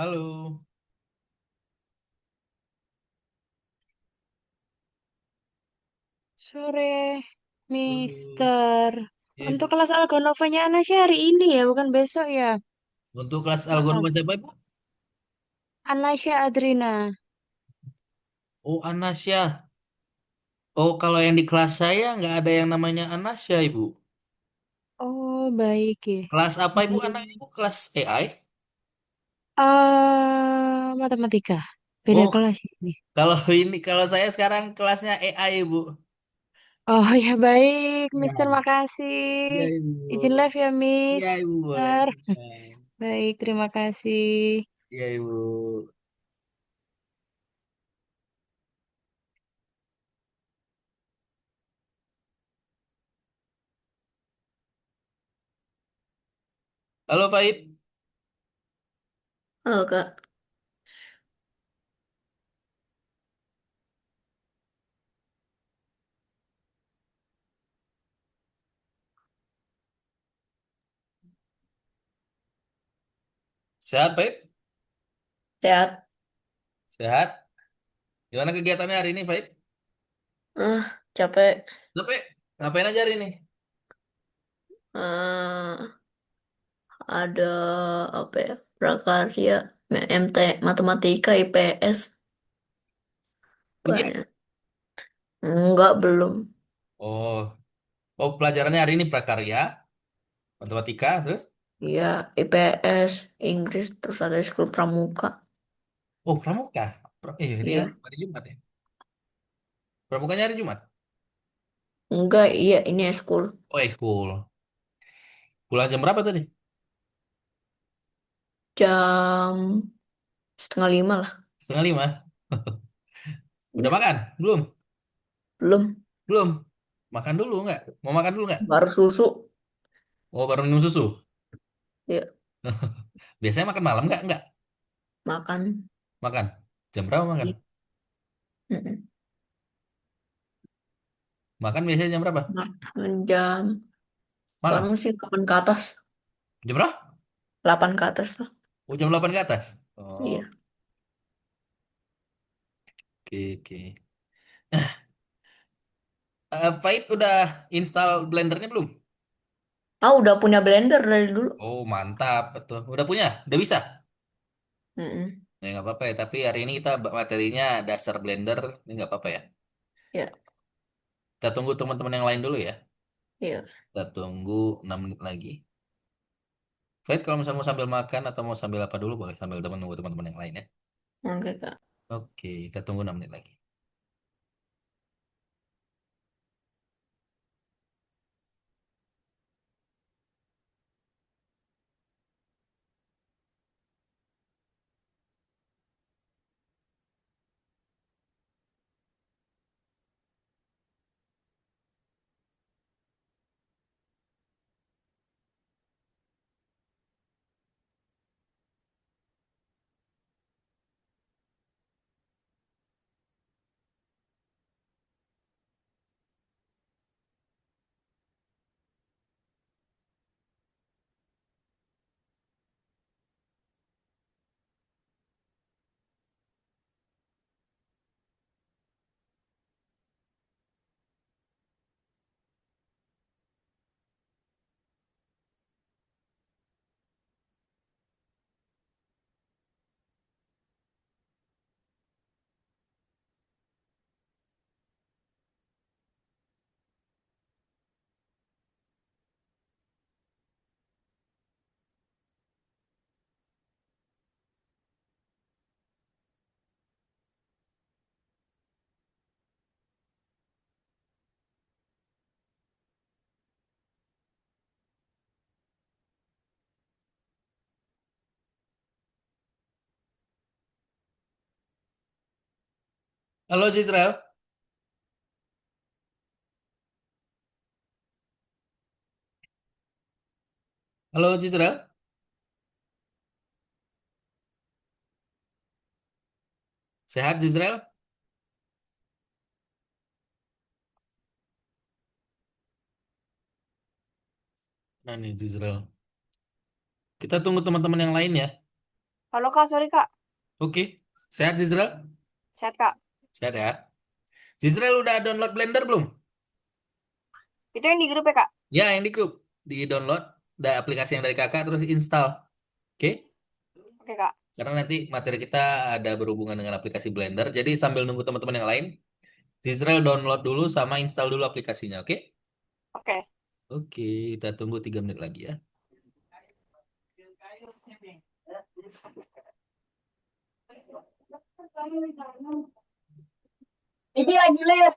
Halo. Sore, Halo. Mister. Untuk Ibu. kelas Algonovanya Anasya hari ini ya, bukan besok ya? Untuk kelas Maaf, algoritma siapa, Ibu? Anasya Adrina. Oh, Anasya. Oh, kalau yang di kelas saya nggak ada yang namanya Anasya, Ibu. Oh, baik ya. Kelas apa, Ibu? Anak Hmm. Ibu kelas AI? Matematika. Beda Oh, kelas ini. kalau saya sekarang kelasnya AI, Ibu. Oh ya baik, Mister Ya, makasih. iya, Izin Ibu. live ya, Iya, Ibu, boleh. Mister. Silakan. Baik, terima kasih. Iya, Ibu. Halo, Faid. Halo Kak, Sehat, Faid? sehat? Sehat. Gimana kegiatannya hari ini, Faid? Capek. Tapi, ngapain aja hari ini? Eh, ada apa ya? Prakarya, MT, Matematika, IPS, Ujian? banyak. Enggak, belum. Oh, oh pelajarannya hari ini prakarya, matematika, terus? Iya, IPS, Inggris, terus ada ekskul pramuka. Oh, pramuka. Hari Iya, hari Jumat ya? Pramukanya hari Jumat? enggak, iya ini ekskul. Oh, ekskul. Pulang jam berapa tadi? Jam setengah lima lah. Setengah lima. Udah Iya, makan? Belum? belum. Belum. Makan dulu nggak? Mau makan dulu nggak? Baru susu. Oh, baru minum susu. Iya, Biasanya makan malam nggak? Nggak. makan. Makan. Jam berapa makan? Iya. Mm-mm. Makan biasanya jam berapa? Makan jam, Malam. sekarang sih 8 ke atas. Jam berapa? 8 ke atas lah. Oh, jam 8 ke atas. Oh, Iya. oke, oke. Fait udah install blendernya belum? Ah, udah punya blender dari dulu. Oh, mantap. Betul. Udah punya? Udah bisa? Mm-mm. Ya, nggak apa-apa ya. Tapi hari ini kita materinya dasar blender. Ini nggak apa-apa ya. Ya, Kita tunggu teman-teman yang lain dulu ya. iya. Kita tunggu 6 menit lagi. Fait, kalau misalnya mau sambil makan atau mau sambil apa dulu boleh sambil nunggu teman-teman yang lain ya. Oke, Kak. Oke, kita tunggu 6 menit lagi. Halo Cisrael. Halo Cisrael. Sehat Cisrael? Nah nih Cisrael. Kita tunggu teman-teman yang lain ya. Halo Kak, sorry Kak. Oke. Sehat Zizrel? Sehat Kak. Sehat ya. Zizrel udah download Blender belum? Itu yang di grup ya Kak? Ya, yang di grup. Di download. Ada aplikasi yang dari kakak terus install. Oke? Oke Kak. Karena nanti materi kita ada berhubungan dengan aplikasi Blender. Jadi sambil nunggu teman-teman yang lain, Zizrel download dulu sama install dulu aplikasinya. Oke? Oke. Oke, kita tunggu 3 menit lagi ya. Ini lagi les.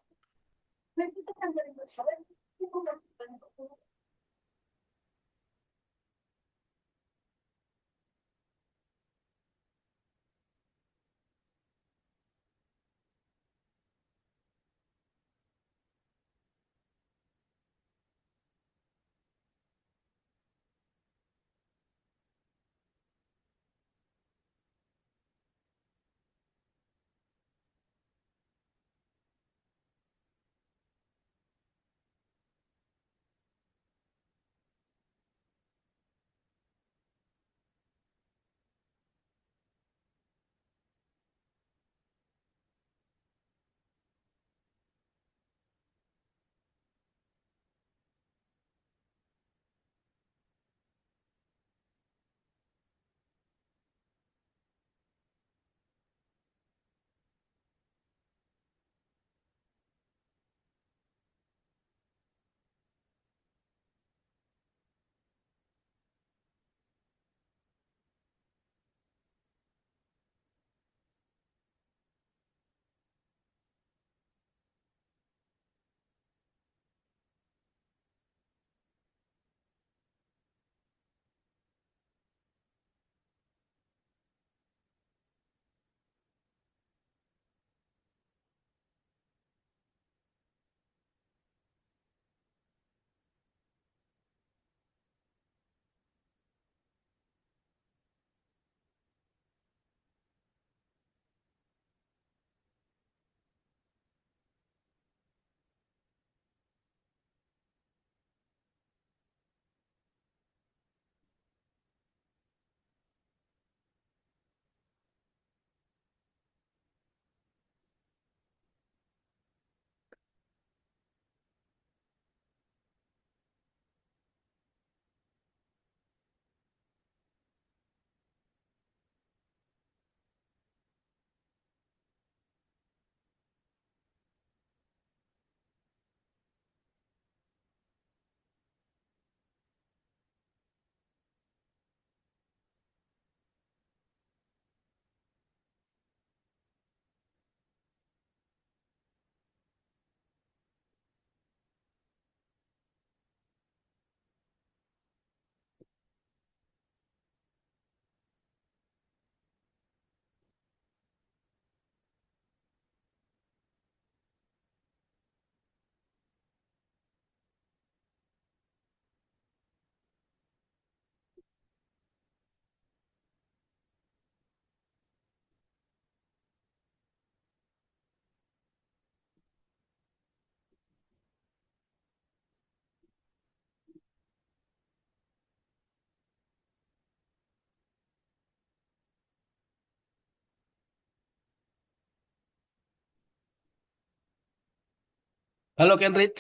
Halo Kenrich.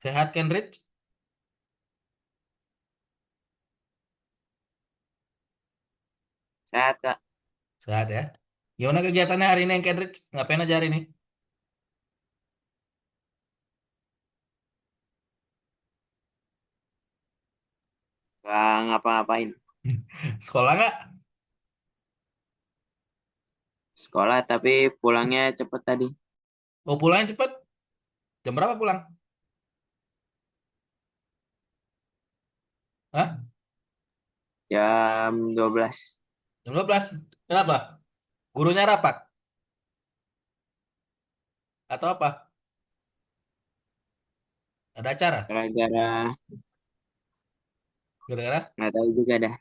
Sehat Kenrich? Sehat, Kak. Sehat ya. Gimana kegiatannya hari ini Kenrich? Ngapain aja hari ini? Gak ngapa-ngapain. Sekolah nggak? Sekolah, tapi pulangnya cepet tadi. Oh pulangnya cepet. Jam berapa pulang? Hah? Jam 12. Jam 12. Kenapa? Gurunya rapat? Atau apa? Ada acara? Gara-gara Gara-gara? nggak tahu juga dah.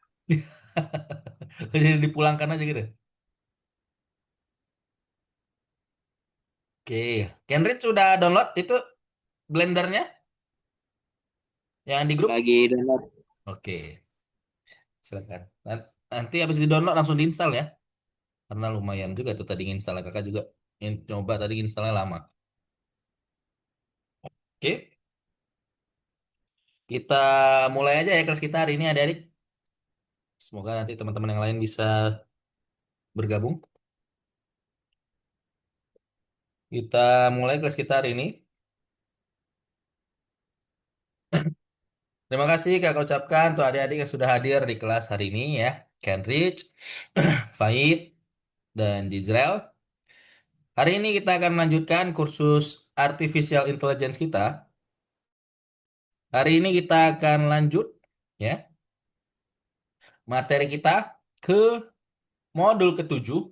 Jadi dipulangkan aja gitu. Oke. Kenrich sudah download itu Blendernya? Yang di grup? Lagi download. Oke, silakan. Nanti habis di-download langsung diinstal ya. Karena lumayan juga tuh tadi install kakak juga. Coba tadi installnya lama. Oke, kita mulai aja ya kelas kita hari ini adik-adik. Semoga nanti teman-teman yang lain bisa bergabung. Kita mulai kelas kita hari ini. Terima kasih kakak ucapkan untuk adik-adik yang sudah hadir di kelas hari ini ya. Kenrich, Faid, dan Jizrel. Hari ini kita akan melanjutkan kursus Artificial Intelligence kita. Hari ini kita akan lanjut ya materi kita ke modul ke-7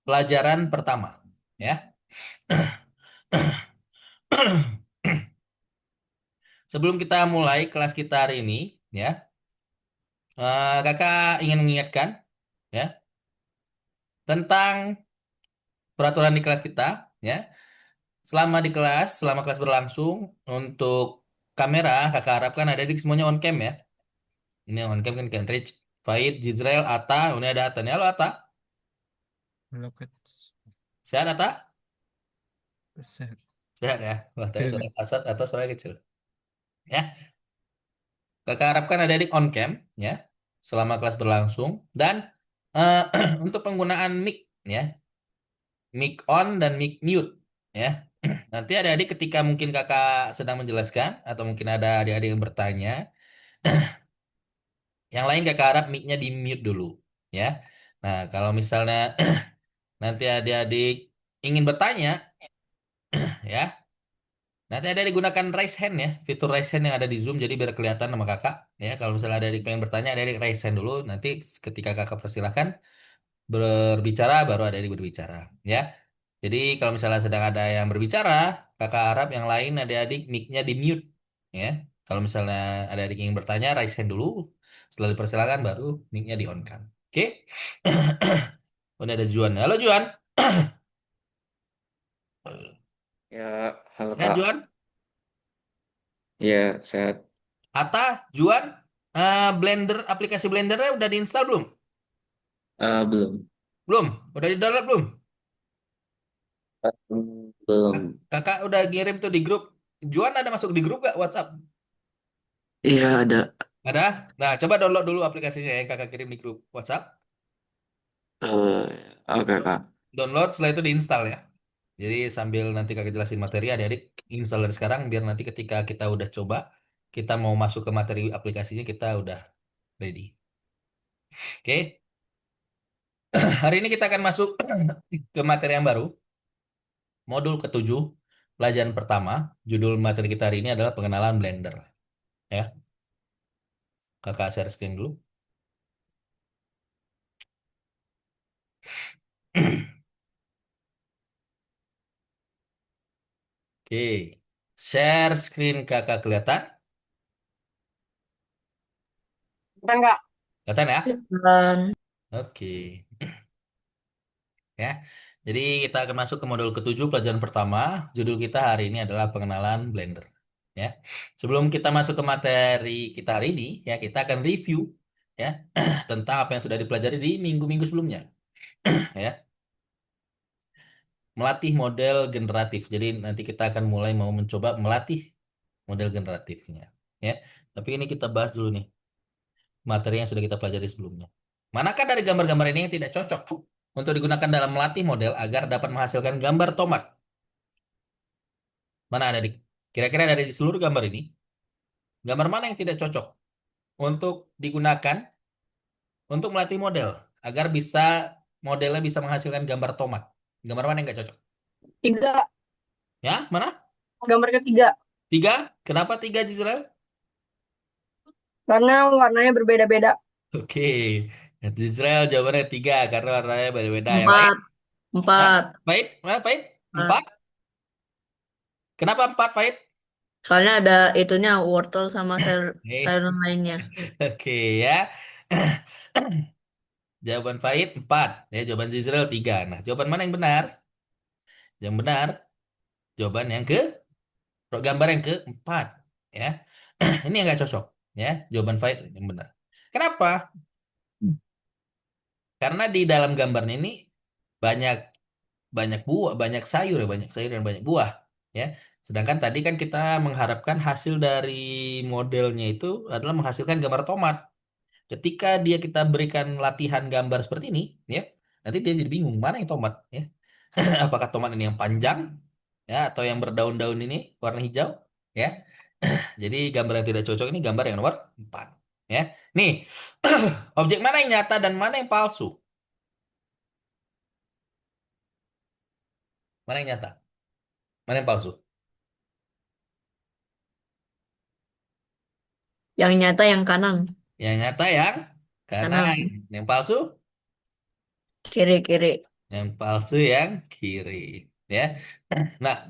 pelajaran pertama ya. Sebelum kita mulai kelas kita hari ini ya, kakak ingin mengingatkan ya tentang peraturan di kelas kita ya. Selama kelas berlangsung untuk kamera kakak harapkan ada di semuanya on cam ya. Ini yang on cam kan Kenrich, Faid, Jizrel, Ata, ini ada Ata nih. Halo Ata, Halo Kak, sehat Ata? sehat. Sehat ya. Wah, tadi Betul, suara Kak. Asat atau suara kecil. Ya, kakak harapkan ada adik on cam ya selama kelas berlangsung dan eh, untuk penggunaan mic ya, mic on dan mic mute ya. Nanti adik-adik ketika mungkin kakak sedang menjelaskan atau mungkin ada adik-adik yang bertanya, yang lain kakak harap mic-nya di mute dulu ya. Nah, kalau misalnya nanti adik-adik ingin bertanya ya, nanti ada digunakan raise hand ya, fitur raise hand yang ada di Zoom jadi biar kelihatan sama kakak ya. Kalau misalnya ada yang pengen bertanya, ada yang raise hand dulu. Nanti ketika kakak persilahkan berbicara, baru ada yang berbicara ya. Jadi kalau misalnya sedang ada yang berbicara, kakak harap yang lain adik-adik mic-nya di mute ya. Kalau misalnya ada adik yang bertanya, raise hand dulu. Setelah dipersilakan, baru mic-nya di on-kan. Oke? Udah ada Juan. Halo Juan. Ya, halo Sehat Kak. Juan? Ya, sehat. Ata, Juan, Blender, aplikasi Blendernya udah diinstal belum? Belum. Belum? Udah di-download belum? Belum. Kakak udah ngirim tuh di grup. Juan ada masuk di grup gak WhatsApp? Iya, ada. Ada? Nah, coba download dulu aplikasinya yang kakak kirim di grup WhatsApp. Eh, oke, Kak. Download, setelah itu diinstal ya. Jadi sambil nanti kakak jelasin materi, adik-adik install dari sekarang biar nanti ketika kita udah coba, kita mau masuk ke materi aplikasinya, kita udah ready. Oke, hari ini kita akan masuk ke materi yang baru. Modul ke-7, pelajaran pertama. Judul materi kita hari ini adalah pengenalan Blender. Ya, kakak share screen dulu. Oke, share screen kakak kelihatan? Udah enggak? Kelihatan ya? Dan Oke, ya. Jadi kita akan masuk ke modul ke-7 pelajaran pertama. Judul kita hari ini adalah pengenalan Blender. Ya, sebelum kita masuk ke materi kita hari ini, ya kita akan review ya tentang apa yang sudah dipelajari di minggu-minggu sebelumnya. Ya, melatih model generatif. Jadi nanti kita akan mulai mau mencoba melatih model generatifnya. Ya, tapi ini kita bahas dulu nih materi yang sudah kita pelajari sebelumnya. Manakah dari gambar-gambar ini yang tidak cocok untuk digunakan dalam melatih model agar dapat menghasilkan gambar tomat? Mana ada di kira-kira dari seluruh gambar ini, gambar mana yang tidak cocok untuk digunakan untuk melatih model agar modelnya bisa menghasilkan gambar tomat? Gambar mana yang nggak cocok? Tiga. Ya, mana? Gambar ketiga. 3? Kenapa 3, Gisrel? Karena warnanya berbeda-beda. Oke, Gisrel jawabannya 3 karena warnanya beda-beda. Yang lain? empat, Hah? empat, Faid? Mana Faid? empat. 4? Kenapa 4, Faid? Soalnya ada itunya wortel sama Eh, sayuran lainnya. Oke ya. Jawaban Faid 4. Ya, jawaban Gisrel 3. Nah, jawaban mana yang benar? Yang benar, jawaban yang gambar yang keempat. ya. Ini yang nggak cocok, ya. Jawaban Faid yang benar. Kenapa? Karena di dalam gambarnya ini banyak banyak buah, banyak sayur dan banyak buah, ya. Sedangkan tadi kan kita mengharapkan hasil dari modelnya itu adalah menghasilkan gambar tomat. Ketika kita berikan latihan gambar seperti ini, ya, nanti dia jadi bingung mana yang tomat, ya. Apakah tomat ini yang panjang, ya, atau yang berdaun-daun ini warna hijau, ya. Jadi gambar yang tidak cocok ini gambar yang nomor 4, ya. Nih, objek mana yang nyata dan mana yang palsu? Mana yang nyata? Mana yang palsu? Yang nyata yang kanan. Yang nyata yang kanan, Kanan. yang palsu, Kiri-kiri. yang palsu yang kiri, ya. Nah,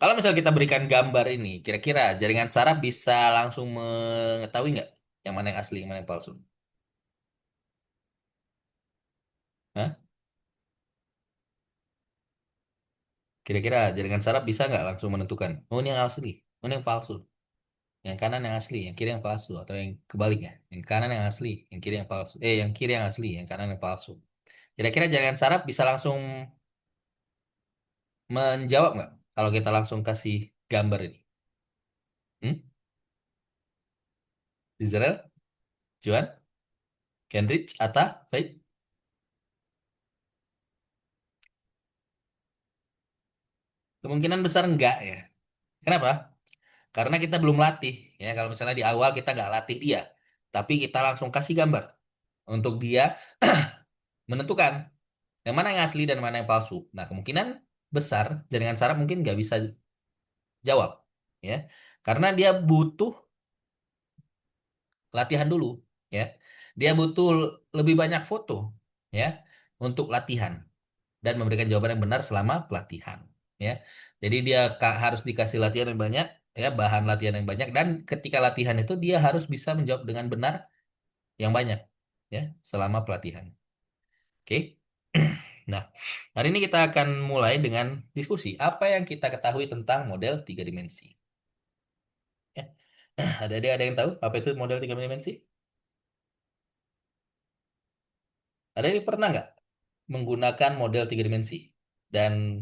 kalau misal kita berikan gambar ini, kira-kira jaringan saraf bisa langsung mengetahui nggak yang mana yang asli, yang mana yang palsu? Hah? Kira-kira jaringan saraf bisa nggak langsung menentukan, oh ini yang asli, oh ini yang palsu, yang kanan yang asli, yang kiri yang palsu, atau yang kebaliknya, yang kanan yang asli, yang kiri yang palsu, yang kiri yang asli, yang kanan yang palsu. Kira-kira jaringan saraf bisa langsung menjawab nggak kalau kita langsung kasih gambar ini? Hmm? Israel, Juan, Kendrick, Atta, Faith? Kemungkinan besar enggak, ya. Kenapa? Karena kita belum latih, ya. Kalau misalnya di awal kita nggak latih dia, tapi kita langsung kasih gambar untuk dia menentukan yang mana yang asli dan mana yang palsu. Nah, kemungkinan besar jaringan saraf mungkin nggak bisa jawab, ya, karena dia butuh latihan dulu, ya. Dia butuh lebih banyak foto, ya, untuk latihan dan memberikan jawaban yang benar selama pelatihan, ya. Jadi dia harus dikasih latihan yang banyak, ya, bahan latihan yang banyak, dan ketika latihan itu dia harus bisa menjawab dengan benar yang banyak, ya, selama pelatihan. Oke. Nah, hari ini kita akan mulai dengan diskusi apa yang kita ketahui tentang model tiga dimensi. Ya. Ada yang tahu apa itu model tiga dimensi? Ada yang pernah nggak menggunakan model tiga dimensi? Dan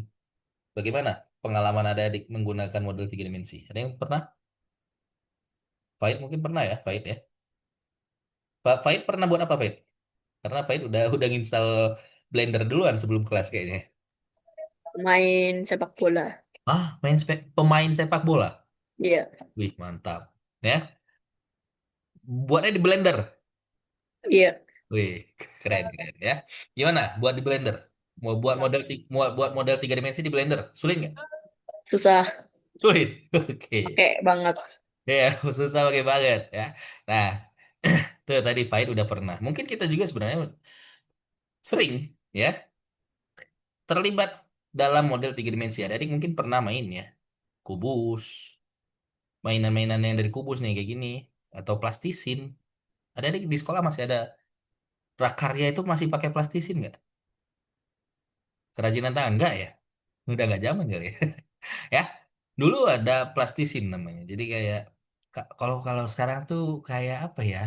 bagaimana pengalaman adik-adik menggunakan model tiga dimensi? Ada yang pernah? Faid mungkin pernah, ya, Faid, ya. Pak Faid pernah buat apa, Faid? Karena Faid udah nginstal Blender duluan sebelum kelas kayaknya. Main sepak bola. Pemain sepak bola. Iya. Wih, mantap. Ya, buatnya di Blender. Iya. Wih, keren keren, ya. Gimana buat di Blender? Mau buat model tiga dimensi di Blender? Sulit nggak? Susah. Sulit. Oke. Pakai banget. Ya, susah pakai banget, ya. Nah, tuh tadi Faid udah pernah. Mungkin kita juga sebenarnya sering, ya, terlibat dalam model tiga dimensi. Adik mungkin pernah main, ya, kubus, mainan-mainan yang dari kubus nih kayak gini, atau plastisin. Adik di sekolah masih ada prakarya itu masih pakai plastisin nggak? Kerajinan tangan nggak, ya? Udah nggak zaman kali, ya. Ya, dulu ada plastisin namanya. Jadi kayak kalau kalau sekarang tuh kayak apa ya?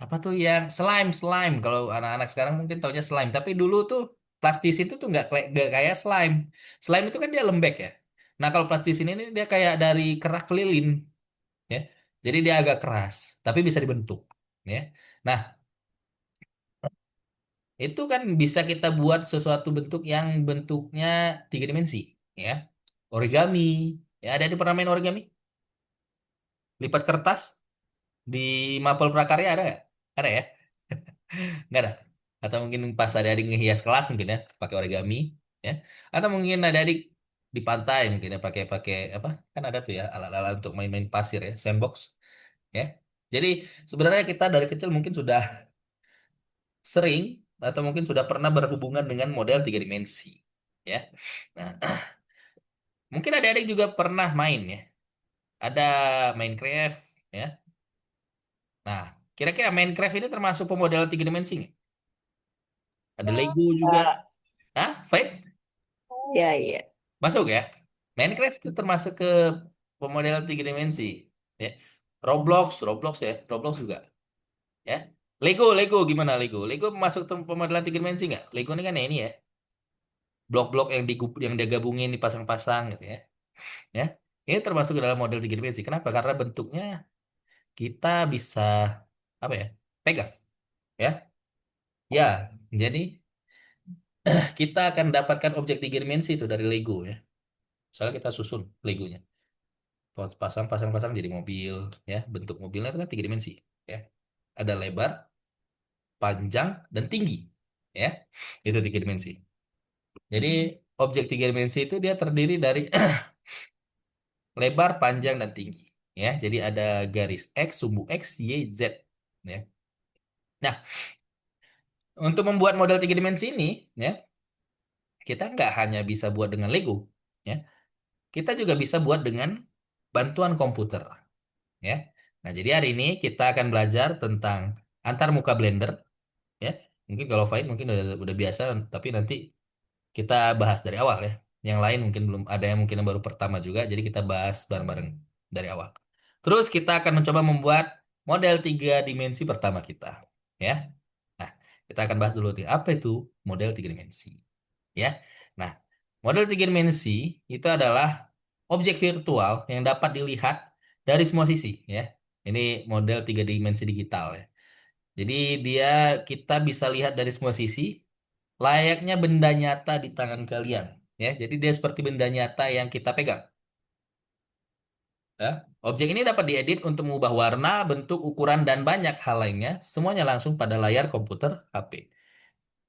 Apa tuh yang slime slime? Kalau anak-anak sekarang mungkin taunya slime. Tapi dulu tuh plastisin itu tuh nggak kayak slime. Slime itu kan dia lembek, ya. Nah, kalau plastisin ini dia kayak dari kerak lilin, ya. Jadi dia agak keras, tapi bisa dibentuk, ya. Nah, itu kan bisa kita buat sesuatu bentuk yang bentuknya tiga dimensi, ya. Origami, ya, ada di pernah main origami? Lipat kertas di Mapel Prakarya ada nggak? Ada, ya? Nggak ada. Atau mungkin pas ada adik ngehias kelas mungkin, ya, pakai origami, ya. Atau mungkin ada adik di pantai mungkin, ya, pakai pakai apa? Kan ada tuh, ya, alat-alat untuk main-main pasir, ya, sandbox, ya. Jadi sebenarnya kita dari kecil mungkin sudah sering atau mungkin sudah pernah berhubungan dengan model tiga dimensi, ya. Nah, mungkin adik-adik juga pernah main, ya. Ada Minecraft, ya. Nah, kira-kira Minecraft ini termasuk pemodel tiga dimensi nggak? Ada Lego juga. Ah, Fight? Iya, iya. Masuk, ya? Minecraft itu termasuk ke pemodelan tiga dimensi. Ya. Roblox ya, Roblox juga. Ya. Lego gimana Lego? Lego masuk pemodelan tiga dimensi nggak? Lego ini kan ya ini ya, blok-blok yang dia gabungin dipasang-pasang gitu ya. Ya. Ini termasuk ke dalam model tiga dimensi. Kenapa? Karena bentuknya kita bisa apa ya? Pegang, ya. Ya, jadi kita akan dapatkan objek tiga dimensi itu dari Lego ya. Soalnya kita susun Legonya. Pasang jadi mobil ya. Bentuk mobilnya itu kan tiga dimensi ya. Ada lebar, panjang, dan tinggi ya. Itu tiga dimensi. Jadi objek tiga dimensi itu dia terdiri dari lebar, panjang, dan tinggi ya. Jadi ada garis X, sumbu X, Y, Z ya. Nah, untuk membuat model tiga dimensi ini ya, kita nggak hanya bisa buat dengan Lego ya. Kita juga bisa buat dengan bantuan komputer ya. Nah, jadi hari ini kita akan belajar tentang antarmuka Blender ya. Mungkin kalau Fahid mungkin udah biasa, tapi nanti kita bahas dari awal ya. Yang lain mungkin belum ada, yang mungkin yang baru pertama juga, jadi kita bahas bareng-bareng dari awal. Terus kita akan mencoba membuat model tiga dimensi pertama kita ya. Nah, kita akan bahas dulu nih, apa itu model tiga dimensi ya. Nah, model tiga dimensi itu adalah objek virtual yang dapat dilihat dari semua sisi ya. Ini model tiga dimensi digital ya. Jadi dia kita bisa lihat dari semua sisi layaknya benda nyata di tangan kalian ya. Jadi dia seperti benda nyata yang kita pegang ya. Objek ini dapat diedit untuk mengubah warna, bentuk, ukuran, dan banyak hal lainnya, semuanya langsung pada layar komputer HP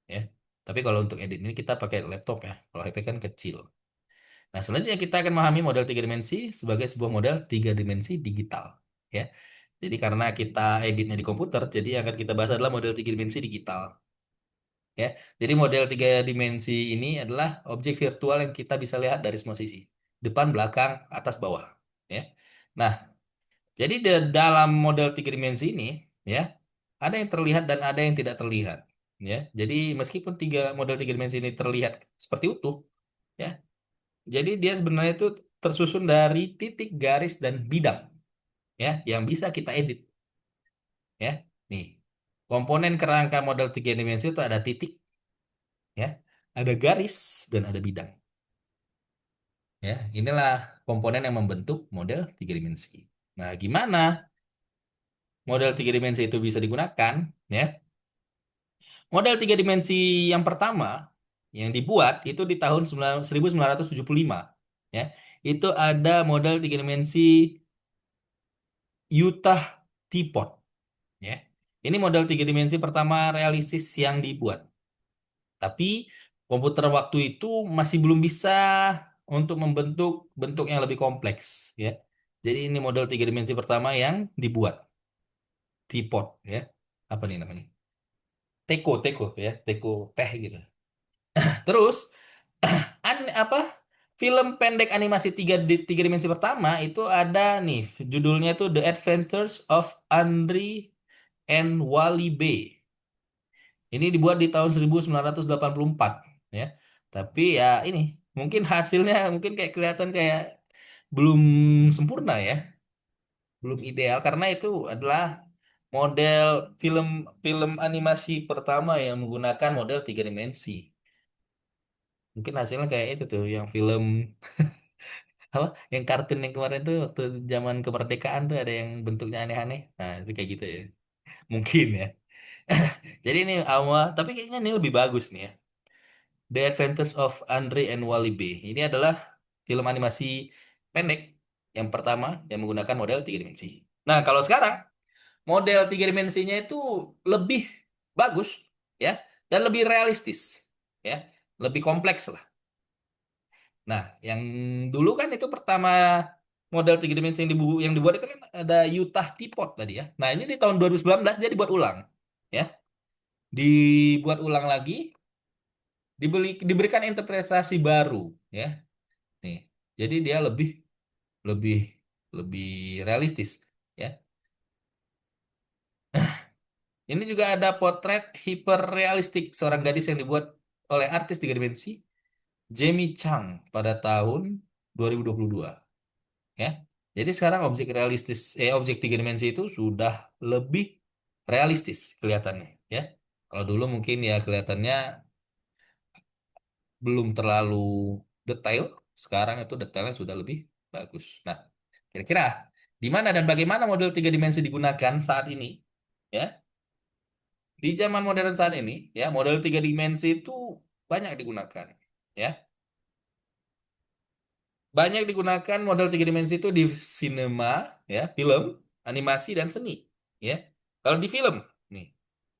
ya. Tapi kalau untuk edit ini kita pakai laptop ya. Kalau HP kan kecil. Nah, selanjutnya kita akan memahami model tiga dimensi sebagai sebuah model tiga dimensi digital ya. Jadi karena kita editnya di komputer, jadi yang akan kita bahas adalah model tiga dimensi digital ya. Jadi model tiga dimensi ini adalah objek virtual yang kita bisa lihat dari semua sisi, depan, belakang, atas, bawah ya. Nah, jadi dalam model tiga dimensi ini ya, ada yang terlihat dan ada yang tidak terlihat ya. Jadi meskipun model tiga dimensi ini terlihat seperti utuh ya, jadi dia sebenarnya itu tersusun dari titik, garis, dan bidang ya yang bisa kita edit ya. Nih, komponen kerangka model tiga dimensi itu ada titik ya, ada garis, dan ada bidang. Ya, inilah komponen yang membentuk model tiga dimensi. Nah, gimana model tiga dimensi itu bisa digunakan ya? Model tiga dimensi yang pertama yang dibuat itu di tahun 1975 ya. Itu ada model tiga dimensi Utah Teapot ya. Ini model tiga dimensi pertama realistis yang dibuat. Tapi komputer waktu itu masih belum bisa untuk membentuk bentuk yang lebih kompleks ya. Jadi ini model tiga dimensi pertama yang dibuat. Teapot ya. Apa nih namanya? Teko ya, teko teh gitu. Terus apa? Film pendek animasi tiga dimensi pertama itu ada nih, judulnya itu The Adventures of Andre and Wally B. Ini dibuat di tahun 1984 ya. Tapi ya ini mungkin hasilnya mungkin kayak kelihatan kayak belum sempurna ya, belum ideal karena itu adalah model film film animasi pertama yang menggunakan model tiga dimensi. Mungkin hasilnya kayak itu tuh yang film apa yang kartun yang kemarin tuh waktu zaman kemerdekaan tuh ada yang bentuknya aneh-aneh. Nah, itu kayak gitu ya. Mungkin ya. Jadi ini awal, tapi kayaknya ini lebih bagus nih ya. The Adventures of Andre and Wally B. Ini adalah film animasi pendek yang pertama yang menggunakan model tiga dimensi. Nah, kalau sekarang model tiga dimensinya itu lebih bagus ya dan lebih realistis ya, lebih kompleks lah. Nah, yang dulu kan itu pertama model tiga dimensi yang dibuat itu kan ada Utah Teapot tadi ya. Nah, ini di tahun 2019 dia dibuat ulang ya. Dibuat ulang lagi, diberikan interpretasi baru ya. Nih. Jadi dia lebih lebih lebih realistis ya. Ini juga ada potret hiperrealistik seorang gadis yang dibuat oleh artis tiga dimensi Jamie Chung pada tahun 2022 ya. Jadi sekarang objek tiga dimensi itu sudah lebih realistis kelihatannya, ya. Kalau dulu mungkin ya kelihatannya belum terlalu detail, sekarang itu detailnya sudah lebih bagus. Nah, kira-kira di mana dan bagaimana model tiga dimensi digunakan saat ini? Ya, di zaman modern saat ini, ya, model tiga dimensi itu banyak digunakan. Ya, banyak digunakan model tiga dimensi itu di sinema, ya, film, animasi dan seni. Ya, kalau di film, nih,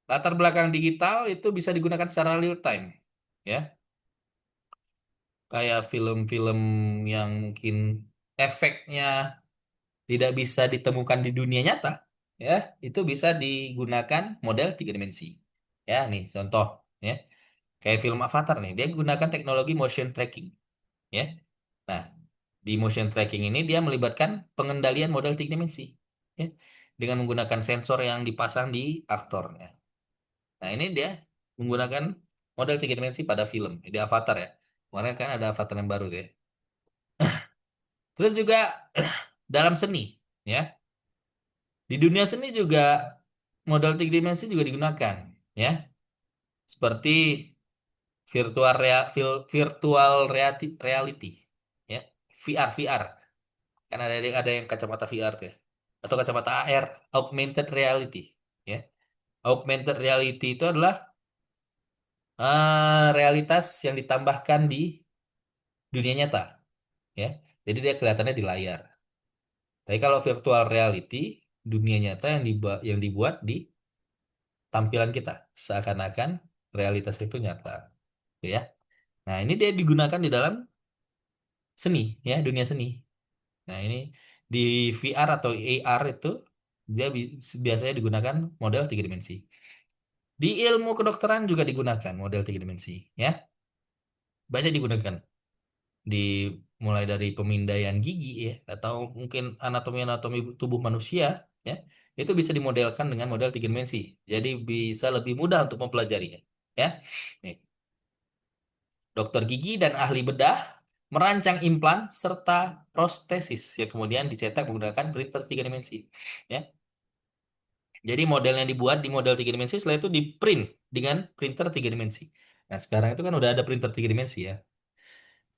latar belakang digital itu bisa digunakan secara real time. Ya, kayak film-film yang mungkin efeknya tidak bisa ditemukan di dunia nyata, ya, itu bisa digunakan model tiga dimensi. Ya, nih contoh, ya, kayak film Avatar nih, dia gunakan teknologi motion tracking, ya. Nah, di motion tracking ini dia melibatkan pengendalian model tiga dimensi, ya, dengan menggunakan sensor yang dipasang di aktornya. Nah, ini dia menggunakan model tiga dimensi pada film, di Avatar ya. Kemarin kan ada Avatar yang baru tuh ya. Terus juga dalam seni, ya. Di dunia seni juga model tiga dimensi juga digunakan, ya. Seperti virtual reality, ya. VR. Kan ada yang kacamata VR tuh ya. Atau kacamata AR, augmented reality, ya. Augmented reality itu adalah realitas yang ditambahkan di dunia nyata, ya. Jadi dia kelihatannya di layar. Tapi kalau virtual reality, dunia nyata yang dibuat di tampilan kita seakan-akan realitas itu nyata, gitu ya. Nah, ini dia digunakan di dalam seni, ya, dunia seni. Nah, ini di VR atau AR itu dia biasanya digunakan model tiga dimensi. Di ilmu kedokteran juga digunakan model tiga dimensi, ya. Banyak digunakan di mulai dari pemindaian gigi, ya, atau mungkin anatomi-anatomi tubuh manusia, ya. Itu bisa dimodelkan dengan model tiga dimensi. Jadi bisa lebih mudah untuk mempelajarinya, ya. Nih, dokter gigi dan ahli bedah merancang implan serta prostesis yang kemudian dicetak menggunakan printer tiga dimensi. Ya. Jadi model yang dibuat di model tiga dimensi setelah itu di-print dengan printer tiga dimensi. Nah, sekarang itu kan udah ada printer tiga dimensi ya.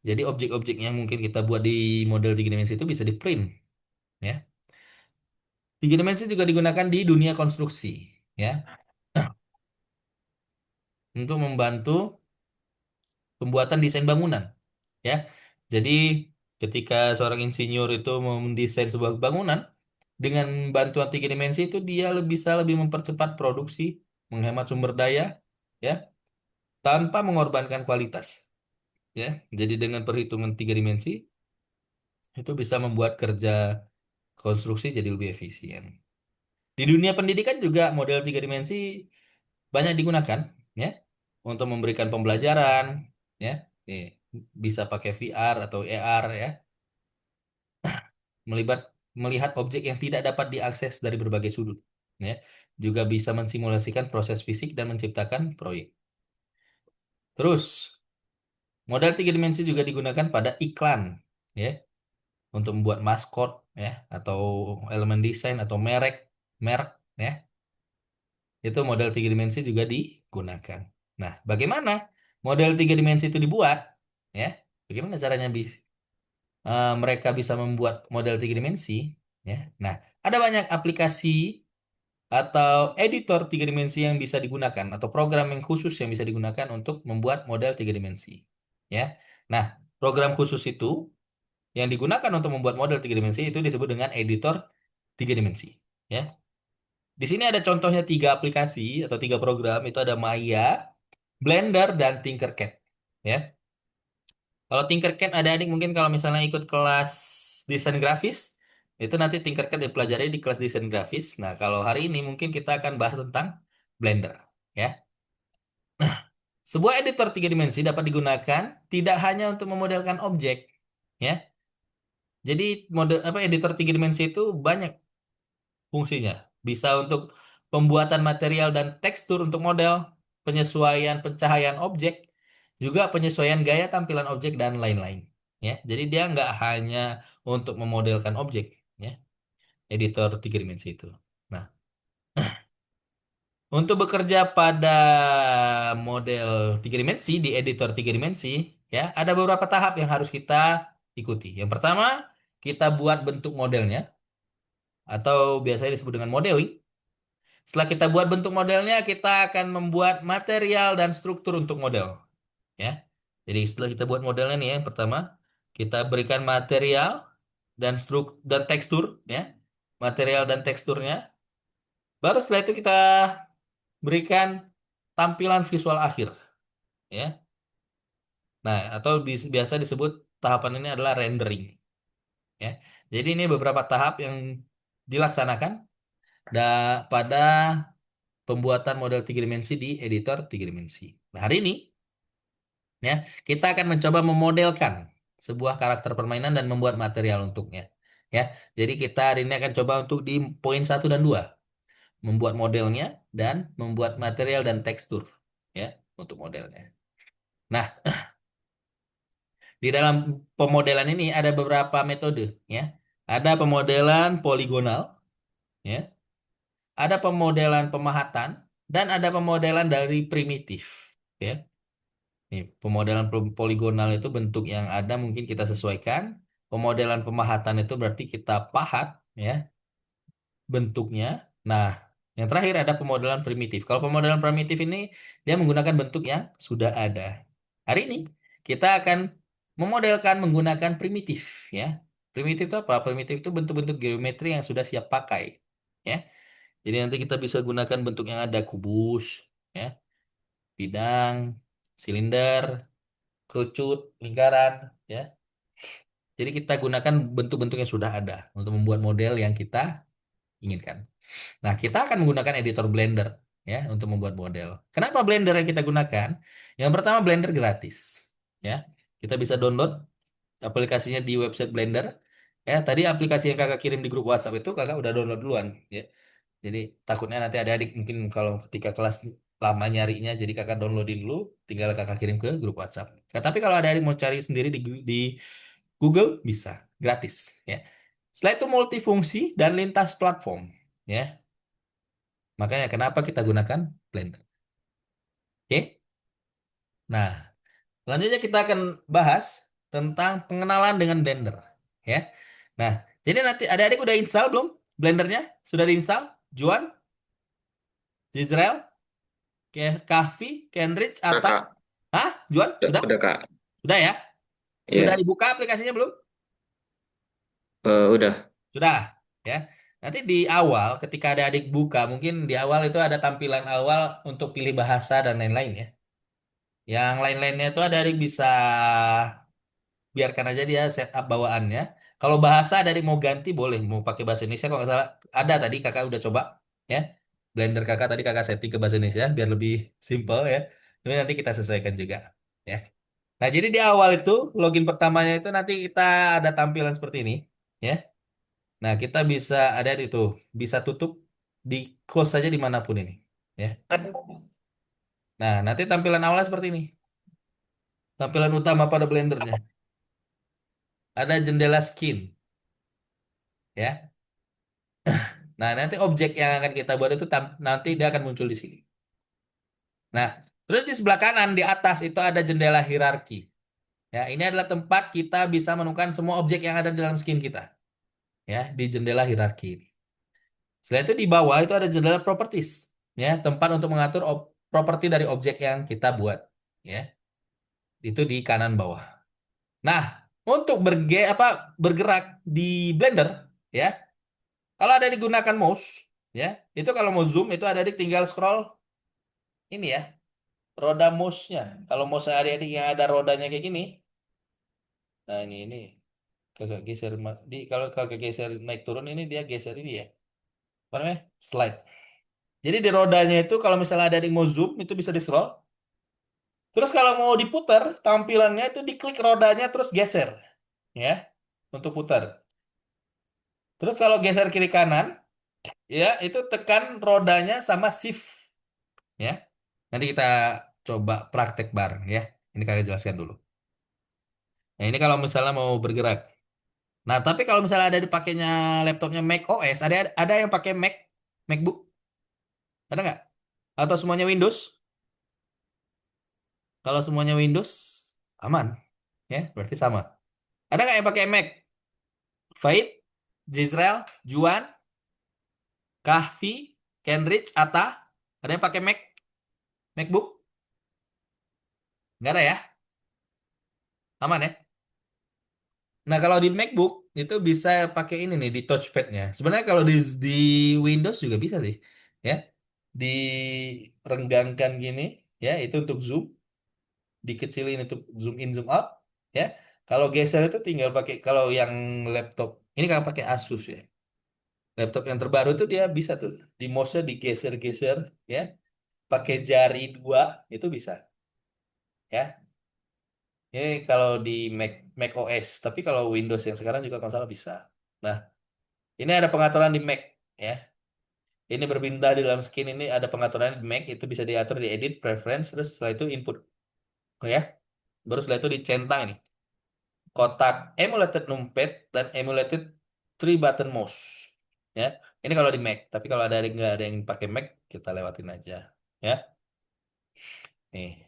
Jadi objek-objek yang mungkin kita buat di model tiga dimensi itu bisa di-print. Ya. Tiga dimensi juga digunakan di dunia konstruksi. Ya. Untuk membantu pembuatan desain bangunan. Ya. Jadi ketika seorang insinyur itu mendesain sebuah bangunan dengan bantuan tiga dimensi itu dia bisa lebih mempercepat produksi, menghemat sumber daya, ya, tanpa mengorbankan kualitas, ya. Jadi dengan perhitungan tiga dimensi itu bisa membuat kerja konstruksi jadi lebih efisien. Di dunia pendidikan juga model tiga dimensi banyak digunakan, ya, untuk memberikan pembelajaran, ya. Nih, bisa pakai VR atau AR, ya, melihat objek yang tidak dapat diakses dari berbagai sudut, ya. Juga bisa mensimulasikan proses fisik dan menciptakan proyek. Terus, model tiga dimensi juga digunakan pada iklan, ya, untuk membuat maskot, ya, atau elemen desain atau merek, ya. Itu model tiga dimensi juga digunakan. Nah, bagaimana model tiga dimensi itu dibuat, ya? Bagaimana caranya mereka bisa membuat model tiga dimensi, ya? Nah, ada banyak aplikasi atau editor tiga dimensi yang bisa digunakan atau program yang khusus yang bisa digunakan untuk membuat model tiga dimensi, ya. Nah, program khusus itu yang digunakan untuk membuat model tiga dimensi itu disebut dengan editor tiga dimensi, ya. Di sini ada contohnya tiga aplikasi atau tiga program, itu ada Maya, Blender dan Tinkercad, ya. Kalau Tinkercad ada adik mungkin kalau misalnya ikut kelas desain grafis, itu nanti Tinkercad dipelajari di kelas desain grafis. Nah, kalau hari ini mungkin kita akan bahas tentang Blender, ya. Sebuah editor tiga dimensi dapat digunakan tidak hanya untuk memodelkan objek, ya. Jadi editor tiga dimensi itu banyak fungsinya. Bisa untuk pembuatan material dan tekstur untuk model, penyesuaian pencahayaan objek, juga penyesuaian gaya tampilan objek dan lain-lain. Ya, jadi dia nggak hanya untuk memodelkan objek, editor tiga dimensi itu. Nah, untuk bekerja pada model tiga dimensi di editor tiga dimensi, ya, ada beberapa tahap yang harus kita ikuti. Yang pertama, kita buat bentuk modelnya atau biasanya disebut dengan modeling. Setelah kita buat bentuk modelnya, kita akan membuat material dan struktur untuk model, ya. Jadi setelah kita buat modelnya nih, yang pertama kita berikan material dan tekstur, ya, material dan teksturnya. Baru setelah itu kita berikan tampilan visual akhir, ya. Nah, atau biasa disebut tahapan ini adalah rendering, ya. Jadi ini beberapa tahap yang dilaksanakan pada pembuatan model tiga dimensi di editor tiga dimensi. Nah, hari ini, ya, kita akan mencoba memodelkan sebuah karakter permainan dan membuat material untuknya, ya. Jadi kita hari ini akan coba untuk di poin satu dan 2 membuat modelnya dan membuat material dan tekstur, ya, untuk modelnya. Nah, di dalam pemodelan ini ada beberapa metode, ya. Ada pemodelan poligonal, ya. Ada pemodelan pemahatan dan ada pemodelan dari primitif, ya. Nih, pemodelan poligonal itu bentuk yang ada mungkin kita sesuaikan. Pemodelan pemahatan itu berarti kita pahat, ya, bentuknya. Nah, yang terakhir ada pemodelan primitif. Kalau pemodelan primitif ini dia menggunakan bentuk yang sudah ada. Hari ini kita akan memodelkan menggunakan primitif, ya. Primitif itu apa? Primitif itu bentuk-bentuk geometri yang sudah siap pakai, ya. Jadi nanti kita bisa gunakan bentuk yang ada kubus, ya, bidang, silinder, kerucut, lingkaran, ya. Jadi kita gunakan bentuk-bentuk yang sudah ada untuk membuat model yang kita inginkan. Nah, kita akan menggunakan editor Blender, ya, untuk membuat model. Kenapa Blender yang kita gunakan? Yang pertama, Blender gratis, ya. Kita bisa download aplikasinya di website Blender. Ya, tadi aplikasi yang kakak kirim di grup WhatsApp itu kakak udah download duluan, ya. Jadi takutnya nanti adik-adik mungkin kalau ketika kelas lama nyarinya, jadi kakak downloadin dulu, tinggal kakak kirim ke grup WhatsApp. Nah, tapi kalau ada adik mau cari sendiri di Google bisa, gratis, ya. Setelah itu multifungsi dan lintas platform, ya. Makanya kenapa kita gunakan Blender. Oke? Nah, selanjutnya kita akan bahas tentang pengenalan dengan Blender, ya. Nah, jadi nanti adik-adik udah install belum Blendernya? Sudah diinstal? Juan, Jezreel, Kahfi, Kenrich, Udah, Ata? Kak. Hah? Juan? Sudah? Udah, Kak. Sudah ya? Sudah Iya, dibuka aplikasinya belum? udah. Sudah, ya. Nanti di awal, ketika adik-adik buka, mungkin di awal itu ada tampilan awal untuk pilih bahasa dan lain-lain, ya. Yang lain-lainnya itu adik-adik bisa biarkan aja dia setup bawaannya. Kalau bahasa dari mau ganti boleh, mau pakai bahasa Indonesia kalau nggak salah ada tadi kakak udah coba, ya. Blender kakak tadi kakak setting ke bahasa Indonesia biar lebih simple, ya. Tapi nanti kita sesuaikan juga, ya. Nah, jadi di awal itu login pertamanya itu nanti kita ada tampilan seperti ini, ya. Nah, kita bisa ada itu bisa tutup di close saja dimanapun ini, ya. Nah, nanti tampilan awalnya seperti ini. Tampilan utama pada Blendernya ada jendela skin, ya. Nah, nanti objek yang akan kita buat itu nanti dia akan muncul di sini. Nah, terus di sebelah kanan di atas itu ada jendela hierarki. Ya, ini adalah tempat kita bisa menemukan semua objek yang ada di dalam skin kita. Ya, di jendela hierarki. Setelah itu di bawah itu ada jendela properties. Ya, tempat untuk mengatur properti dari objek yang kita buat. Ya, itu di kanan bawah. Nah, untuk bergerak di Blender, ya, kalau ada digunakan mouse, ya, itu kalau mau zoom itu ada tinggal scroll ini, ya, roda mouse-nya. Kalau mouse adik-adik yang ada rodanya kayak gini, nah ini kakak geser kalau kakak geser naik turun ini dia geser ini, ya, apa namanya, slide. Jadi di rodanya itu kalau misalnya ada yang mau zoom itu bisa di scroll. Terus kalau mau diputar tampilannya itu diklik rodanya terus geser, ya, untuk putar. Terus kalau geser kiri kanan, ya, itu tekan rodanya sama shift, ya. Nanti kita coba praktek bareng, ya. Ini kakak jelaskan dulu. Nah, ini kalau misalnya mau bergerak. Nah, tapi kalau misalnya ada dipakainya laptopnya Mac OS, ada yang pakai MacBook, ada nggak? Atau semuanya Windows? Kalau semuanya Windows, aman, ya, berarti sama. Ada nggak yang pakai Mac? Faid, Jisrael, Juan, Kahfi, Kenrich, Atta, ada yang pakai MacBook? Nggak ada ya? Aman ya? Nah, kalau di MacBook itu bisa pakai ini nih di touchpadnya. Sebenarnya kalau di Windows juga bisa sih, ya. Direnggangkan gini, ya, itu untuk zoom, dikecilin untuk zoom in zoom out, ya. Kalau geser itu tinggal pakai kalau yang laptop ini kalau pakai Asus ya. Laptop yang terbaru itu dia bisa tuh di mouse-nya digeser-geser, ya. Pakai jari dua itu bisa, ya. Ini kalau di Mac OS, tapi kalau Windows yang sekarang juga kalau nggak salah bisa. Nah, ini ada pengaturan di Mac, ya. Ini berpindah di dalam skin ini ada pengaturan di Mac itu bisa diatur di edit, preference, terus setelah itu input, ya. Baru setelah itu dicentang ini kotak emulated numpad dan emulated three button mouse, ya. Ini kalau di Mac, tapi kalau nggak ada yang pakai Mac kita lewatin aja, ya. Nih.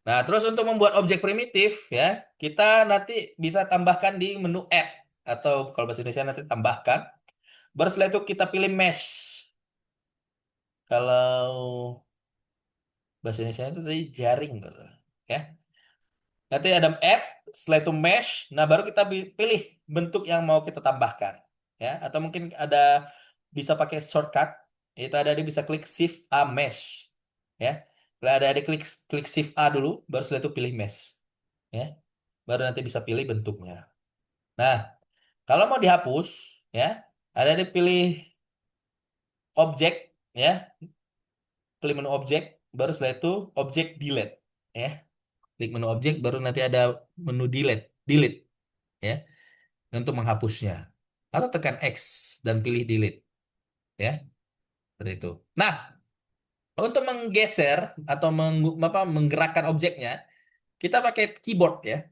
Nah, terus untuk membuat objek primitif, ya, kita nanti bisa tambahkan di menu add atau kalau bahasa Indonesia nanti tambahkan. Baru setelah itu kita pilih mesh. Kalau bahasa Indonesia itu tadi jaring, gitu. Ya. Nanti ada add, setelah itu mesh. Nah, baru kita pilih bentuk yang mau kita tambahkan. Ya, atau mungkin ada bisa pakai shortcut. Itu ada di bisa klik Shift A mesh. Ya. Kalau ada klik klik Shift A dulu, baru setelah itu pilih mesh. Ya. Baru nanti bisa pilih bentuknya. Nah, kalau mau dihapus, ya, ada dipilih objek, ya, klik menu objek, baru setelah itu objek delete, ya, klik menu objek, baru nanti ada menu delete, ya, untuk menghapusnya, atau tekan X dan pilih delete, ya, seperti itu. Nah, untuk menggeser atau menggerakkan objeknya, kita pakai keyboard, ya.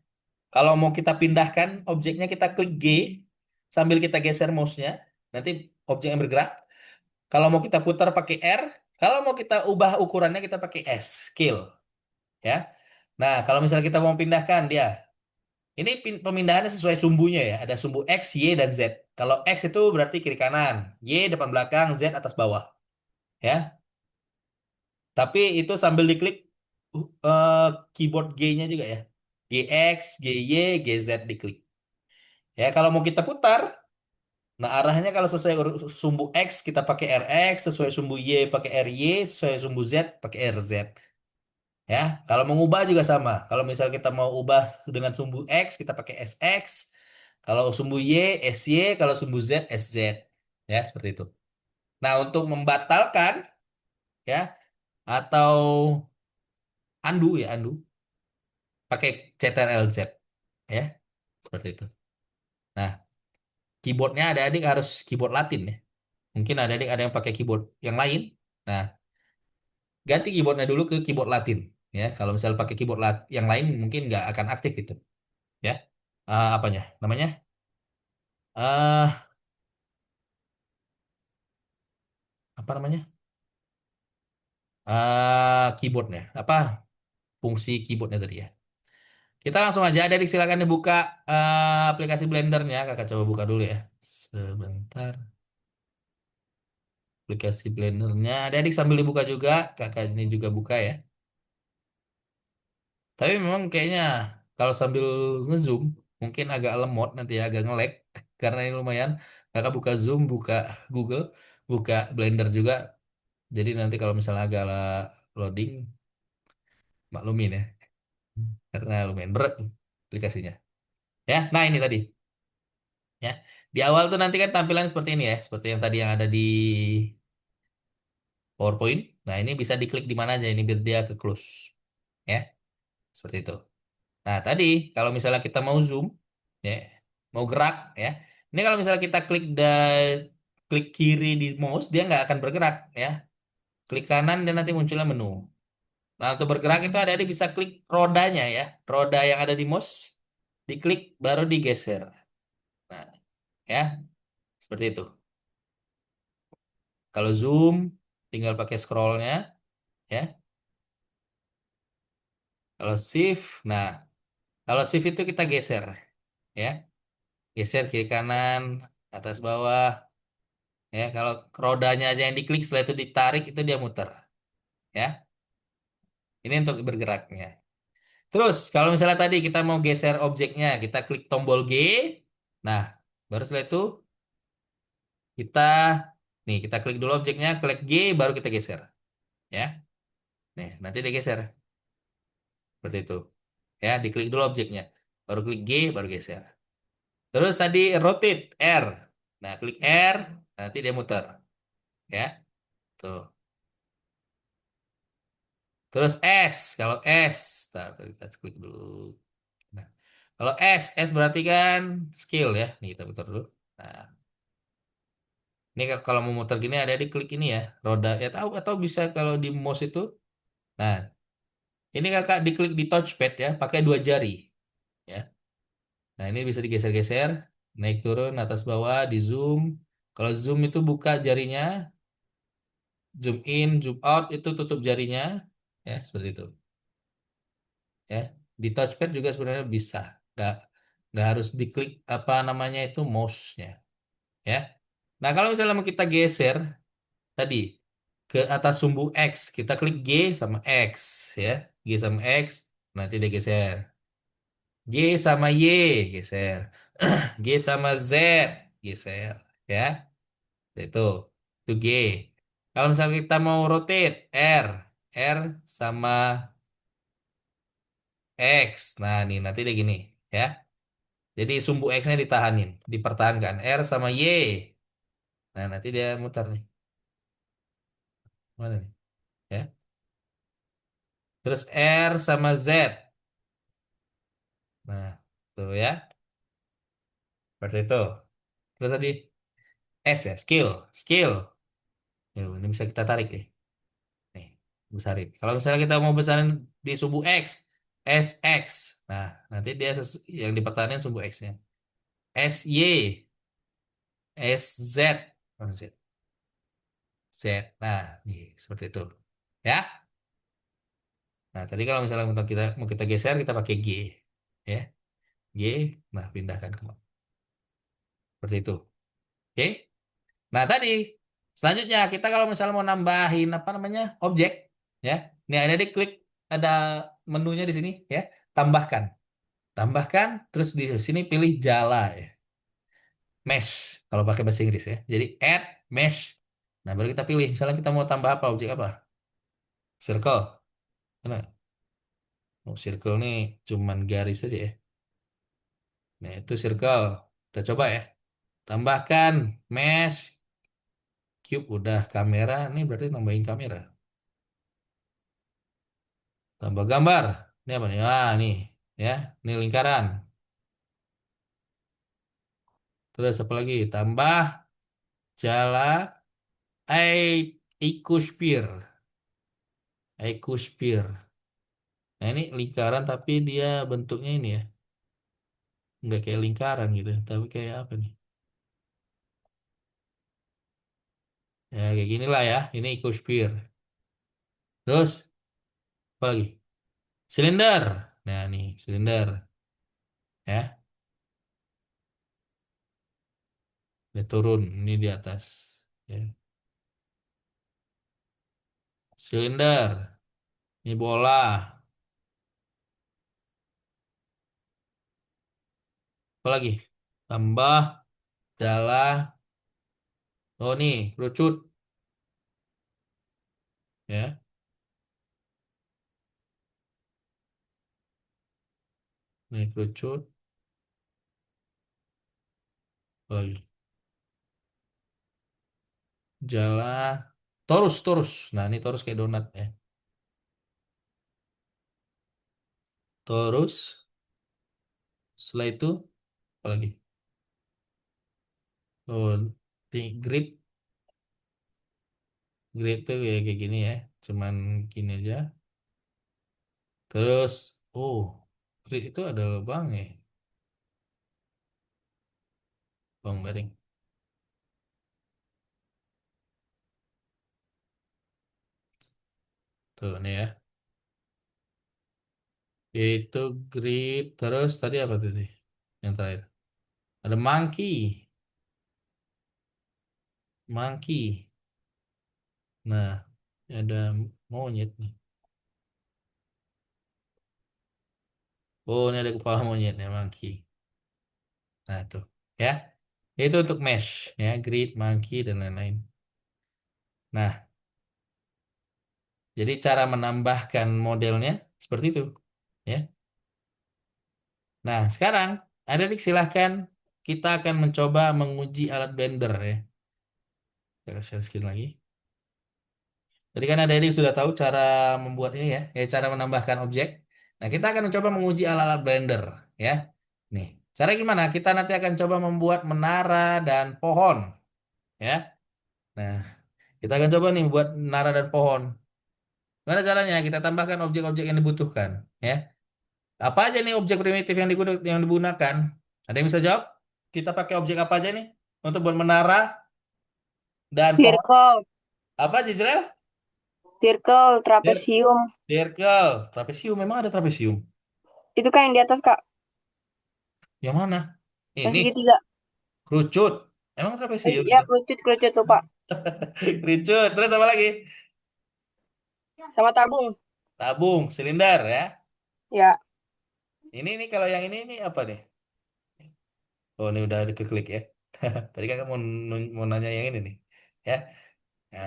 Kalau mau kita pindahkan objeknya, kita klik G sambil kita geser mouse-nya, nanti objeknya bergerak. Kalau mau kita putar pakai R, kalau mau kita ubah ukurannya kita pakai S, scale, ya. Nah, kalau misalnya kita mau pindahkan dia, ini pemindahannya sesuai sumbunya ya. Ada sumbu X, Y, dan Z. Kalau X itu berarti kiri kanan, Y depan belakang, Z atas bawah, ya. Tapi itu sambil diklik eh, keyboard G-nya juga ya. GX, GY, GZ diklik. Ya, kalau mau kita putar, nah arahnya kalau sesuai sumbu X kita pakai RX, sesuai sumbu Y pakai RY, sesuai sumbu Z pakai RZ. Ya, kalau mengubah juga sama. Kalau misal kita mau ubah dengan sumbu X, kita pakai SX. Kalau sumbu Y, SY. Kalau sumbu Z, SZ. Ya, seperti itu. Nah, untuk membatalkan, ya, atau undo, pakai Ctrl Z. Ya, seperti itu. Nah, keyboardnya adik-adik harus keyboard Latin ya. Mungkin adik-adik ada yang pakai keyboard yang lain. Nah, ganti keyboardnya dulu ke keyboard Latin. Ya, kalau misal pakai keyboard yang lain mungkin nggak akan aktif itu. Ya, apanya? Namanya? eh Apa namanya? Keyboardnya. Apa fungsi keyboardnya tadi ya? Kita langsung aja, Adik silakan dibuka aplikasi Blendernya. Kakak coba buka dulu ya. Sebentar. Aplikasi Blendernya. Adik sambil dibuka juga. Kakak ini juga buka ya. Tapi memang kayaknya kalau sambil ngezoom mungkin agak lemot nanti ya, agak nge-lag. Karena ini lumayan. Kakak buka Zoom, buka Google, buka Blender juga. Jadi nanti kalau misalnya agak loading, maklumin ya. Karena lumayan berat aplikasinya. Ya, nah ini tadi. Ya, di awal tuh nanti kan tampilan seperti ini ya, seperti yang tadi yang ada di PowerPoint. Nah, ini bisa diklik di mana aja ini biar dia ke close. Ya, seperti itu. Nah, tadi kalau misalnya kita mau zoom, ya, mau gerak, ya. Ini kalau misalnya kita klik kiri di mouse, dia nggak akan bergerak, ya. Klik kanan dan nanti munculnya menu. Nah, untuk bergerak itu ada bisa klik rodanya ya, roda yang ada di mouse, diklik baru digeser. Nah, ya, seperti itu. Kalau zoom, tinggal pakai scrollnya, ya. Kalau shift, nah, kalau shift itu kita geser, ya. Geser kiri kanan, atas bawah, ya. Kalau rodanya aja yang diklik, setelah itu ditarik, itu dia muter, ya. Ini untuk bergeraknya. Terus, kalau misalnya tadi kita mau geser objeknya, kita klik tombol G. Nah, baru setelah itu kita, nih, kita klik dulu objeknya, klik G, baru kita geser. Ya, nih, nanti dia geser. Seperti itu. Ya, diklik dulu objeknya. Baru klik G, baru geser. Terus tadi rotate, R. Nah, klik R, nanti dia muter. Ya, tuh. Terus S, kalau S, kita klik dulu. Nah, kalau S berarti kan skill ya. Nih, kita putar dulu. Nah, ini kalau mau muter gini ada di klik ini ya, roda ya tahu atau bisa kalau di mouse itu. Nah, ini kakak diklik di touchpad ya, pakai dua jari ya. Nah, ini bisa digeser-geser, naik turun atas bawah, di zoom. Kalau zoom itu buka jarinya, zoom in, zoom out itu tutup jarinya ya, seperti itu ya. Di touchpad juga sebenarnya bisa, nggak nggak harus diklik apa namanya itu mouse-nya ya. Nah, kalau misalnya mau kita geser tadi ke atas sumbu X, kita klik G sama X ya. G sama X, nanti dia geser. G sama Y, geser. G sama Z, geser ya. Itu. Itu G. Kalau misalnya kita mau rotate, R. R sama X. Nah, nih nanti dia gini ya. Jadi sumbu X-nya ditahanin, dipertahankan. R sama Y. Nah, nanti dia muter nih. Mana nih? Ya. Terus R sama Z. Nah, tuh ya. Seperti itu. Terus tadi S ya, skill, skill. Ini bisa kita tarik nih. Nih, besarin. Kalau misalnya kita mau besarin di sumbu X, SX. Nah, nanti dia yang dipertahankan sumbu X-nya. SY, SZ. Mana Z? Z. Nah, nih, seperti itu. Ya. Nah, tadi kalau misalnya mau kita geser, kita pakai G. Ya, G. Nah, pindahkan ke seperti itu. Oke. Nah, tadi selanjutnya kita kalau misalnya mau nambahin apa namanya objek, ya, ini ada di klik ada menunya di sini, ya, tambahkan, tambahkan, terus di sini pilih jala, ya, mesh kalau pakai bahasa Inggris ya. Jadi add mesh. Nah, baru kita pilih. Misalnya kita mau tambah apa objek apa? Circle. Mana? Oh, circle nih cuman garis saja ya. Nah, itu circle. Kita coba ya. Tambahkan mesh cube udah kamera. Ini berarti nambahin kamera. Tambah gambar. Ini apa nih? Ah, nih. Ya. Ini lingkaran. Terus apa lagi? Tambah jala Icosphere. Icosphere. Nah, ini lingkaran tapi dia bentuknya ini ya. Nggak kayak lingkaran gitu. Tapi kayak apa nih? Ya, kayak gini lah ya. Ini Icosphere. Terus, apa lagi? Silinder. Nah, nih. Silinder. Ya. Dia turun. Ini di atas. Ya. Silinder. Ini bola. Apa lagi? Tambah jala. Oh, nih. Kerucut. Ya. Nih, kerucut. Apa lagi? Jala. Torus, torus. Nah, ini torus kayak donat ya. Torus. Setelah itu, apa lagi? Oh, grid. Grid tuh ya kayak gini ya. Cuman gini aja. Terus, oh, grid itu ada lubang ya. Bawang bareng. Tuh nih ya. Itu grit. Terus tadi apa tuh? Yang terakhir. Ada monkey. Monkey. Nah, ada monyet nih. Oh, ini ada kepala monyetnya, monkey. Nah, itu. Ya. Itu untuk mesh. Ya, grid, monkey, dan lain-lain. Nah, jadi cara menambahkan modelnya seperti itu. Ya. Nah, sekarang, adik silahkan kita akan mencoba menguji alat blender ya. Kita share screen lagi. Jadi kan adik sudah tahu cara membuat ini ya, cara menambahkan objek. Nah, kita akan mencoba menguji alat-alat blender ya. Nih, cara gimana? Kita nanti akan coba membuat menara dan pohon ya. Nah, kita akan coba nih buat menara dan pohon. Gimana caranya? Kita tambahkan objek-objek yang dibutuhkan ya. Apa aja nih objek primitif yang digunakan? Ada yang bisa jawab? Kita pakai objek apa aja nih untuk buat menara dan pohon? Circle, Apa aja, Jrel? circle, Cir- trapesium. Circle, trapesium. Memang ada trapesium. Itu kan yang di atas, Kak. Yang mana? Yang Ini segitiga. kerucut. Emang trapesium Ya, itu? kerucut lupa. Kerucut. Terus apa lagi? Sama tabung. Tabung, silinder ya. Ya, Ini kalau yang ini apa nih? Oh, ini udah diklik ya. Tadi kakak mau nanya yang ini nih. Ya,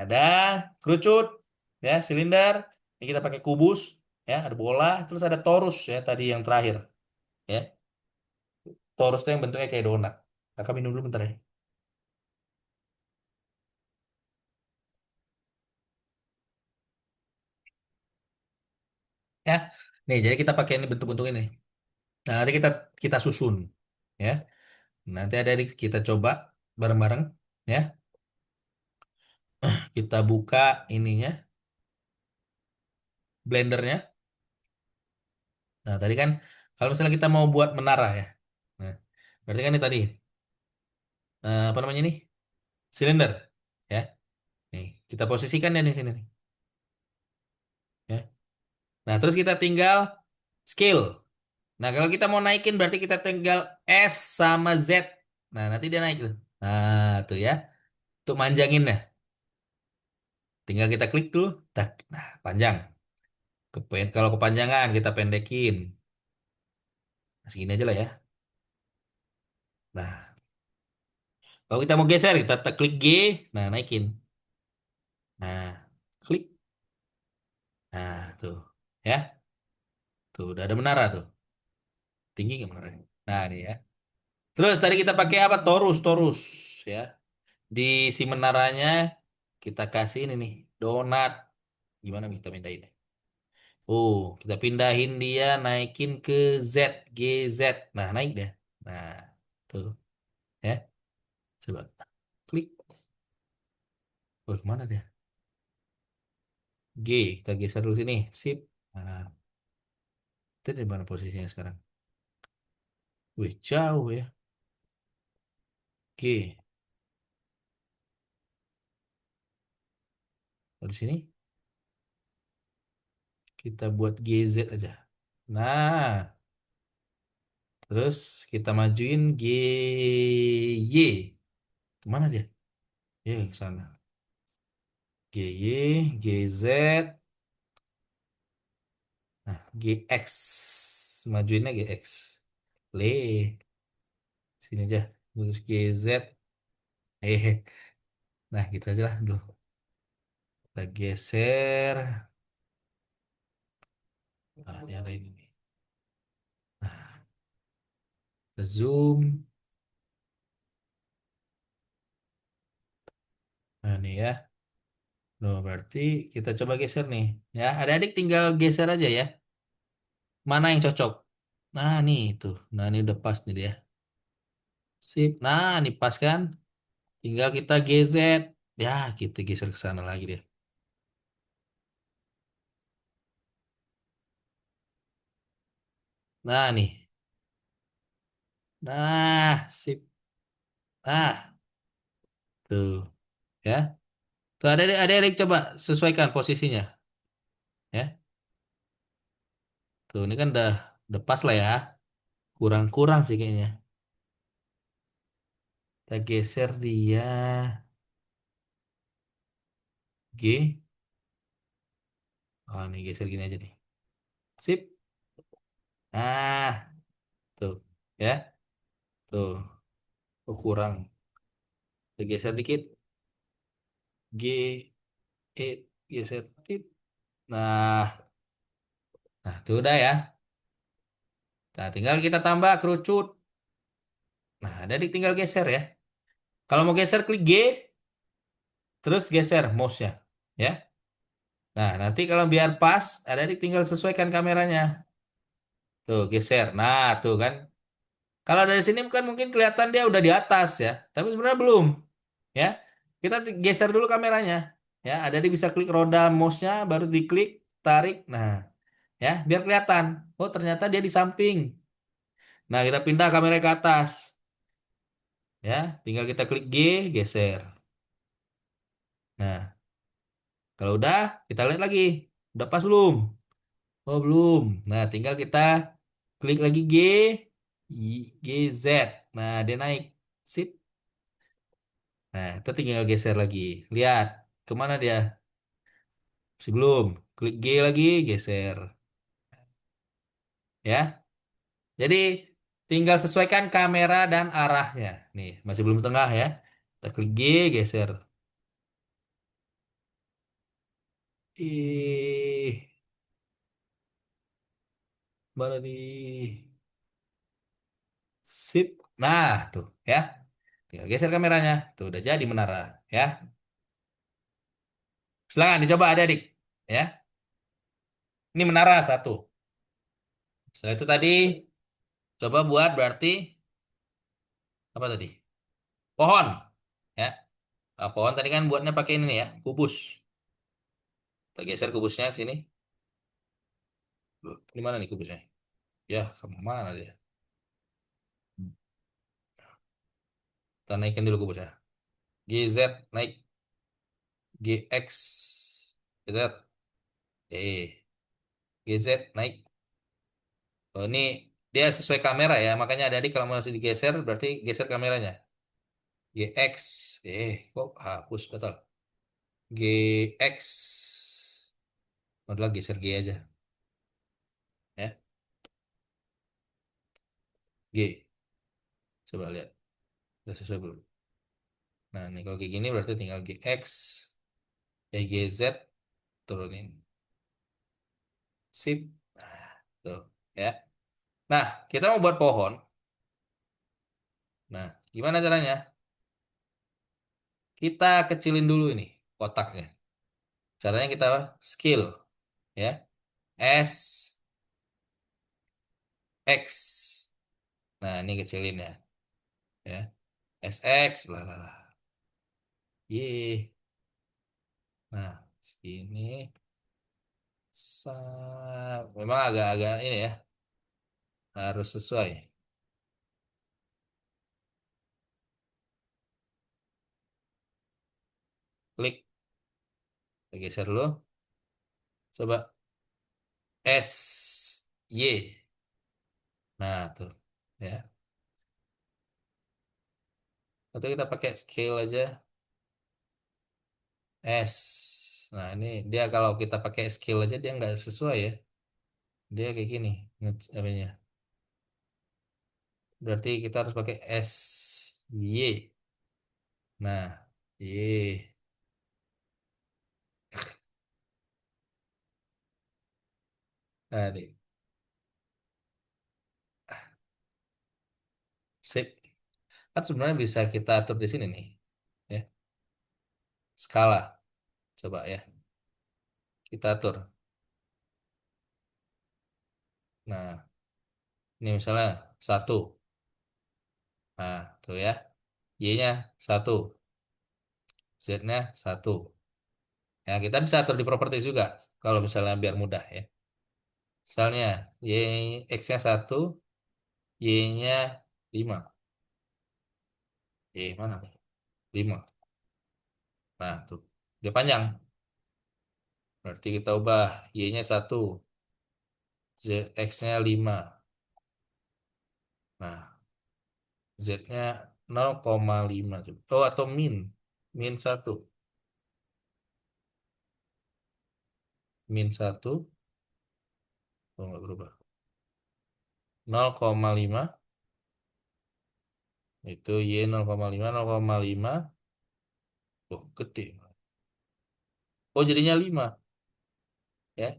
ada kerucut, ya, silinder. Ini kita pakai kubus, ya, ada bola. Terus ada torus ya tadi yang terakhir, ya. Torus itu yang bentuknya kayak donat. Kakak minum dulu bentar ya. Ya, nih jadi kita pakai ini bentuk-bentuk ini. Nah, nanti kita kita susun, ya. Nanti kita coba bareng-bareng, ya. Kita buka ininya, blendernya. Nah, tadi kan kalau misalnya kita mau buat menara ya. Nah, berarti kan ini tadi apa namanya ini? Silinder, ya. Nih, kita posisikan ya di sini nih, ya. Nah, terus kita tinggal scale. Nah, kalau kita mau naikin berarti kita tinggal S sama Z. Nah, nanti dia naik tuh. Nah, tuh ya. Untuk manjangin ya. Tinggal kita klik dulu. Tak. Nah, panjang. Kalau kepanjangan kita pendekin. Nah, segini aja lah ya. Nah, kalau kita mau geser, kita klik G. Nah, naikin. Nah, klik. Nah, tuh. Ya. Tuh, udah ada menara tuh. Tinggi nggak menaranya? Nah, ini ya. Terus tadi kita pakai apa? Torus, torus. Ya. Di si menaranya kita kasih ini nih. Donat. Gimana kita pindahin? Oh, kita pindahin dia, naikin ke Z, GZ. Nah, naik deh. Nah, tuh. Ya. Coba. Klik. Oh, kemana dia? G, kita geser dulu sini. Sip. Nah, itu di mana posisinya sekarang? Wih, jauh ya. G. Dari sini kita buat GZ aja. Nah, terus kita majuin GY. Kemana dia? Ya, ke sana. GY, GZ. Nah, GX. Majuinnya GX. Le. Sini aja. Terus GZ. Eh, nah gitu aja lah dulu. Kita geser. Nah, ini ada ini nih. Nah, kita zoom. Nah, ini ya. Loh, berarti kita coba geser nih. Ya, adik-adik tinggal geser aja ya. Mana yang cocok? Nah, nih itu. Nah, ini udah pas nih dia. Sip. Nah, ini pas kan? Tinggal kita GZ. Ya, kita geser ke sana lagi dia. Nah, nih. Nah, sip. Ah, tuh, ya. Tuh adik-adik coba sesuaikan posisinya, ya. Tuh, ini kan udah pas lah ya. Kurang-kurang sih kayaknya. Kita geser dia. G. Oh, ini geser gini aja nih. Sip. Nah, tuh, ya. Tuh, oh, kurang. Kita geser dikit. G, E, geser tit. Nah, nah, tuh udah ya. Nah, tinggal kita tambah kerucut. Nah, jadi tinggal geser ya. Kalau mau geser klik G, terus geser mouse-nya. Ya. Nah, nanti kalau biar pas, ada tinggal sesuaikan kameranya. Tuh, geser. Nah, tuh kan. Kalau dari sini kan mungkin kelihatan dia udah di atas ya. Tapi sebenarnya belum. Ya. Kita geser dulu kameranya. Ya, ada di bisa klik roda mouse-nya, baru diklik, tarik. Nah, ya, biar kelihatan. Oh, ternyata dia di samping. Nah, kita pindah kamera ke atas. Ya, tinggal kita klik G, geser. Nah, kalau udah, kita lihat lagi. Udah pas belum? Oh, belum. Nah, tinggal kita klik lagi G, G, Z. Nah, dia naik. Sip. Nah, kita tinggal geser lagi. Lihat, kemana dia? Masih belum. Klik G lagi, geser. Ya. Jadi, tinggal sesuaikan kamera dan arahnya. Nih, masih belum tengah ya. Kita klik G, geser. Ih, mana nih? Sip. Nah, tuh ya. Tinggal geser kameranya. Tuh udah jadi menara ya. Silakan dicoba adik-adik ya. Ini menara satu. Setelah itu tadi coba buat berarti apa tadi? Pohon ya. Nah, pohon tadi kan buatnya pakai ini nih ya, kubus. Kita geser kubusnya ke sini. Loh, di mana nih kubusnya? Ya, kemana dia? Kita naikin dulu kubusnya. GZ naik, GX geser. GZ naik. Oh, ini dia sesuai kamera ya, makanya adik-adik kalau masih digeser berarti geser kameranya. GX, kok hapus betul. GX, adalah geser G aja, ya. G, coba lihat, udah sesuai belum? Nah, ini kalau kayak gini berarti tinggal GX, GZ turunin, sip, nah, tuh, ya. Nah, kita mau buat pohon. Nah, gimana caranya? Kita kecilin dulu ini kotaknya. Caranya kita scale, ya. S X. Nah, ini kecilin ya. Ya. SX lah lah lah. Y. Nah, sini memang agak-agak ini ya, harus sesuai. Klik, kita geser dulu. Coba S Y. Nah, tuh. Ya. Atau kita pakai scale aja S. Nah, ini dia kalau kita pakai scale aja dia nggak sesuai ya. Dia kayak gini. Apanya? Berarti kita harus pakai S Y. Nah, Y. Tadi. Sip. Kan sebenarnya bisa kita atur di sini nih. Ya, skala. Coba ya. Kita atur. Nah, ini misalnya satu. Nah, tuh ya. Y-nya satu. Z-nya satu. Ya, kita bisa atur di properties juga. Kalau misalnya biar mudah ya. Misalnya, Y, X-nya satu. Y-nya 5. Mana? 5. Nah, tuh. Dia panjang. Berarti kita ubah. Y-nya 1. X-nya 5. Nah, Z-nya 0,5. Oh, atau min. Min 1. Min 1. Oh, nggak berubah. 0,5. Itu Y 0,5. 0,5. Oh, gede. Oh, jadinya 5. Ya.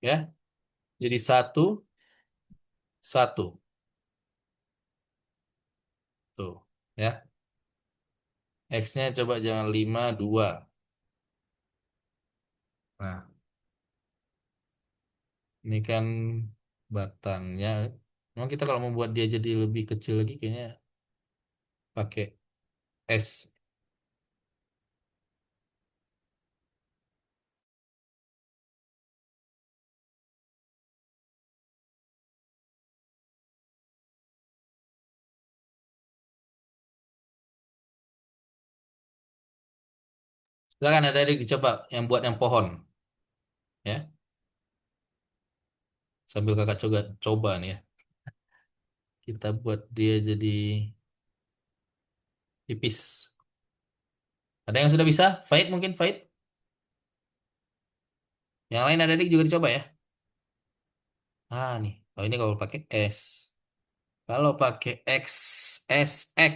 Ya. Jadi 1, 1. Tuh. Ya. X-nya coba jangan 5, 2. Nah, ini kan batangnya. Memang kita kalau membuat dia jadi lebih kecil lagi kayaknya pakai S. Silakan ada adik dicoba yang buat yang pohon. Ya. Sambil kakak coba nih ya. Kita buat dia jadi tipis. Ada yang sudah bisa? Fight mungkin fight. Yang lain ada adik juga dicoba ya. Nih. Oh ini kalau pakai S. Kalau pakai X, S, X.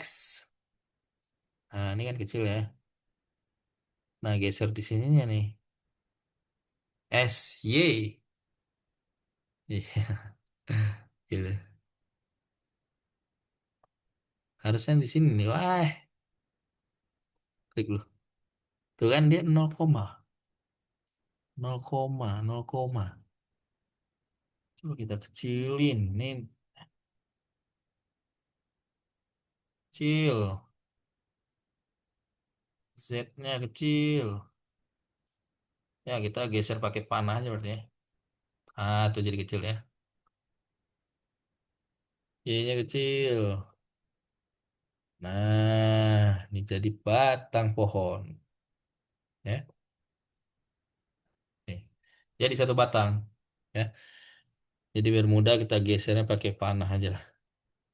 Nah, ini kan kecil ya. Nah, geser di sininya nih. S, Y. Iya, gitu. Harusnya di sini nih. Wah, klik lu. Tuh kan dia 0, 0, 0. Coba kita kecilin. Nih, kecil. Z-nya kecil. Ya, kita geser pakai panah aja berarti ya. Tuh jadi kecil ya. Y-nya kecil. Nah, ini jadi batang pohon. Ya, nih. Jadi satu batang. Ya. Jadi biar mudah kita gesernya pakai panah aja lah.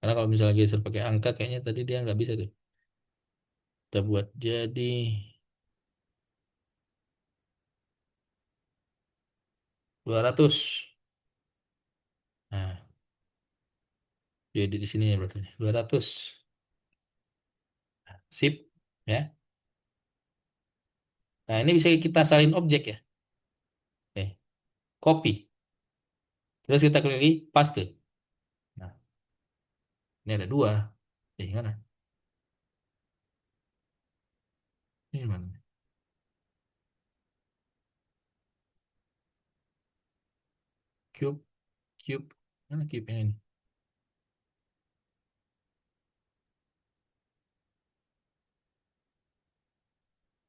Karena kalau misalnya geser pakai angka kayaknya tadi dia nggak bisa tuh. Kita buat jadi 200. Nah, jadi di sini ya berarti 200. Sip, ya. Nah, ini bisa kita salin objek ya. Nih, copy. Terus kita klik lagi paste. Nah, ini ada 2. Mana? Ini mana? Cube, cube. Mana cube yang ini?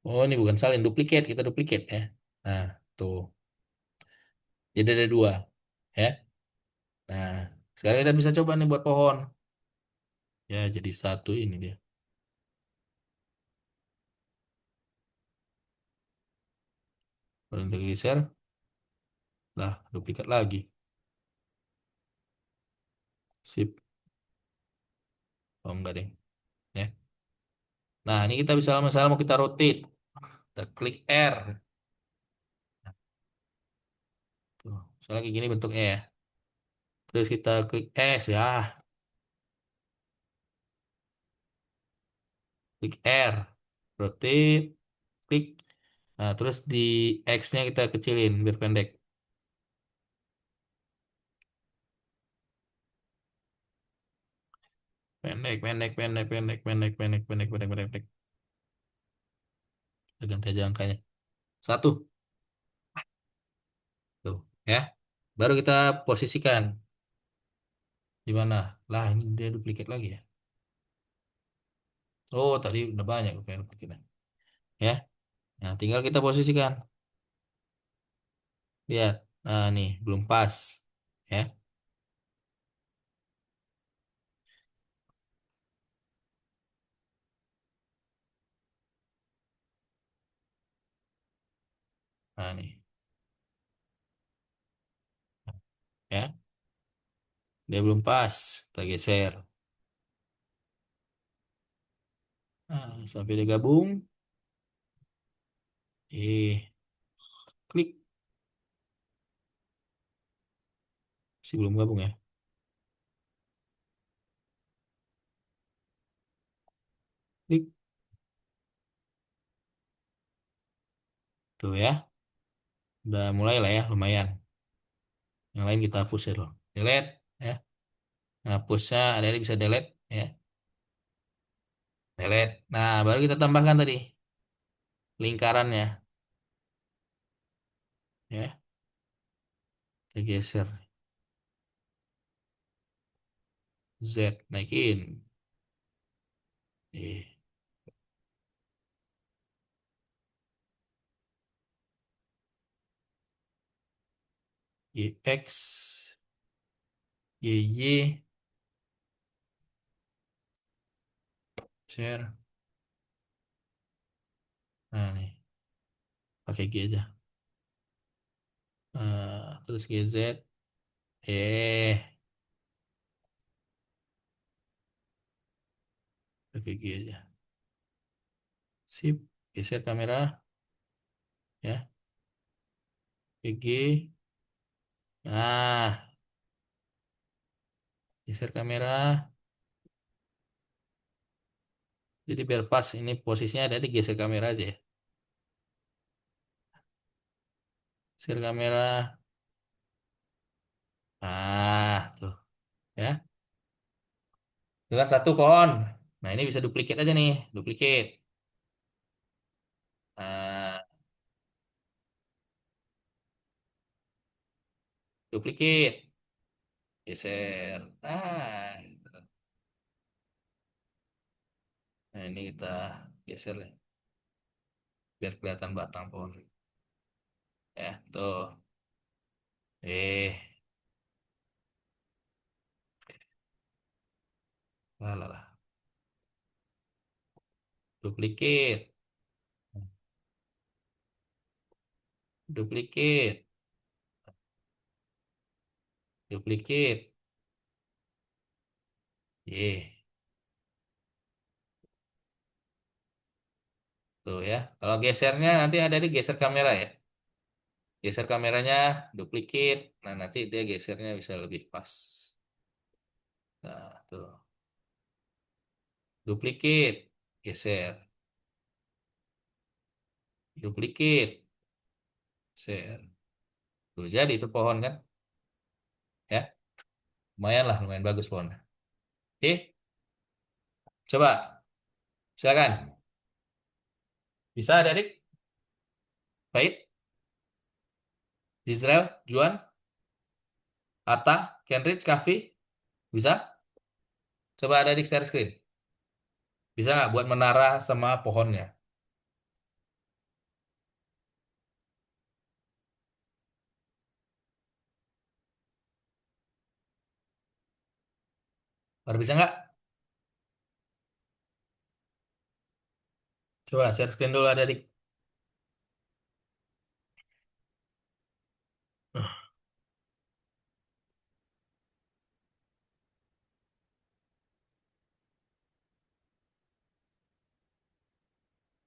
Oh, ini bukan salin, duplikat. Kita duplikat ya. Nah, tuh. Jadi ada 2. Ya. Nah, sekarang kita bisa coba nih buat pohon. Ya, jadi 1 ini dia. Kalau kita geser, lah duplikat lagi. Sip. Oh, enggak deh. Ya. Nah, ini kita bisa misalnya mau kita rotate. Kita klik R. Tuh, misalnya kayak gini bentuknya ya. Terus kita klik S ya. Klik R. Rotate. Klik. Nah, terus di X-nya kita kecilin biar pendek. Pendek, pendek, pendek, pendek, pendek, pendek, pendek, pendek, pendek, pendek. Kita ganti aja angkanya. 1. Tuh, ya. Baru kita posisikan. Di mana? Lah, ini dia duplikat lagi ya. Oh, tadi udah banyak kayak duplikatnya. Ya. Nah, tinggal kita posisikan. Lihat. Nah, nih belum pas. Ya. Nah, nih. Ya. Dia belum pas. Kita geser. Nah, sampai dia gabung. Klik. Masih belum gabung ya. Klik. Tuh ya. Udah mulai lah ya, lumayan. Yang lain kita hapus ya loh. Delete. Ya. Hapusnya ada yang bisa delete. Ya. Delete. Nah, baru kita tambahkan tadi. Lingkarannya. Ya. Kita geser. Z. Naikin. Eh. YX. YY. Share. Nah, nih. Pakai G aja. Terus GZ. Pakai G aja. Sip. Geser kamera. Ya. PG. Nah. Geser kamera. Jadi biar pas ini posisinya ada di geser kamera aja ya. Geser kamera. Tuh. Ya. Itu kan satu pohon. Nah, ini bisa duplikat aja nih. Duplikat. Nah, duplikat. Geser. Nah, ini kita geser ya. Biar kelihatan batang pohon. Ya, tuh. Eh, lah, lah, lah. Duplikat. Duplikat. Duplikat. Tuh ya. Kalau gesernya nanti ada di geser kamera ya. Geser kameranya, duplicate. Nah, nanti dia gesernya bisa lebih pas. Nah, tuh. Duplicate. Geser. Duplicate. Geser. Tuh, jadi itu pohon kan. Ya. Lumayan lah, lumayan bagus pohonnya. Oke, coba. Silakan. Bisa adik? Baik. Israel, Juan, Atta, Kenrich, Kavi. Bisa? Coba adik share screen. Bisa nggak buat menara sama pohonnya? Baru bisa nggak? Coba share screen dulu adik.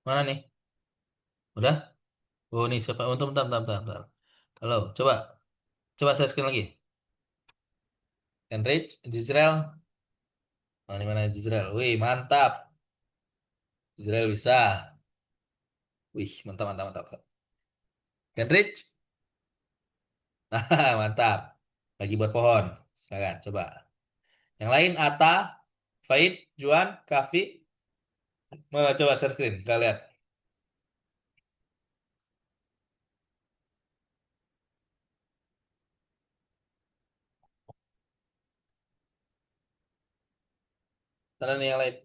Mana nih? Udah? Oh, nih siapa? Untuk bentar, bentar, bentar, bentar. Halo, coba. Coba share screen lagi. Enrich, Israel. Nah, ini mana Israel? Wih, mantap. Israel bisa. Wih, mantap, mantap, mantap. Enrich. Mantap. Lagi buat pohon. Silakan, coba. Yang lain, Ata, Faid, Juan, Kavi. Mana coba share screen? Kita lihat. Mana nih yang lain?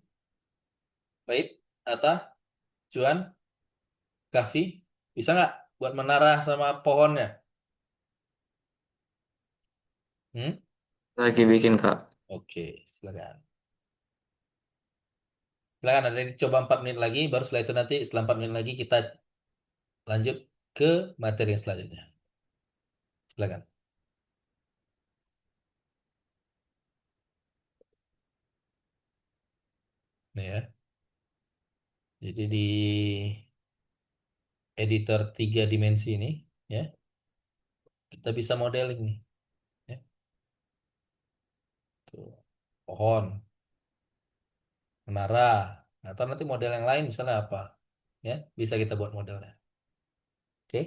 Faid, Ata, Juan, Kavi. Bisa nggak buat menara sama pohonnya? Hmm? Lagi bikin, Kak. Oke, silakan. Silakan ada yang coba 4 menit lagi, baru setelah itu nanti setelah 4 menit lagi kita lanjut ke materi yang selanjutnya. Silakan. Nih ya. Jadi di editor tiga dimensi ini, ya, kita bisa modeling nih. Ya. Tuh. Pohon, menara, atau nanti model yang lain misalnya apa. Ya, bisa kita buat modelnya. Oke.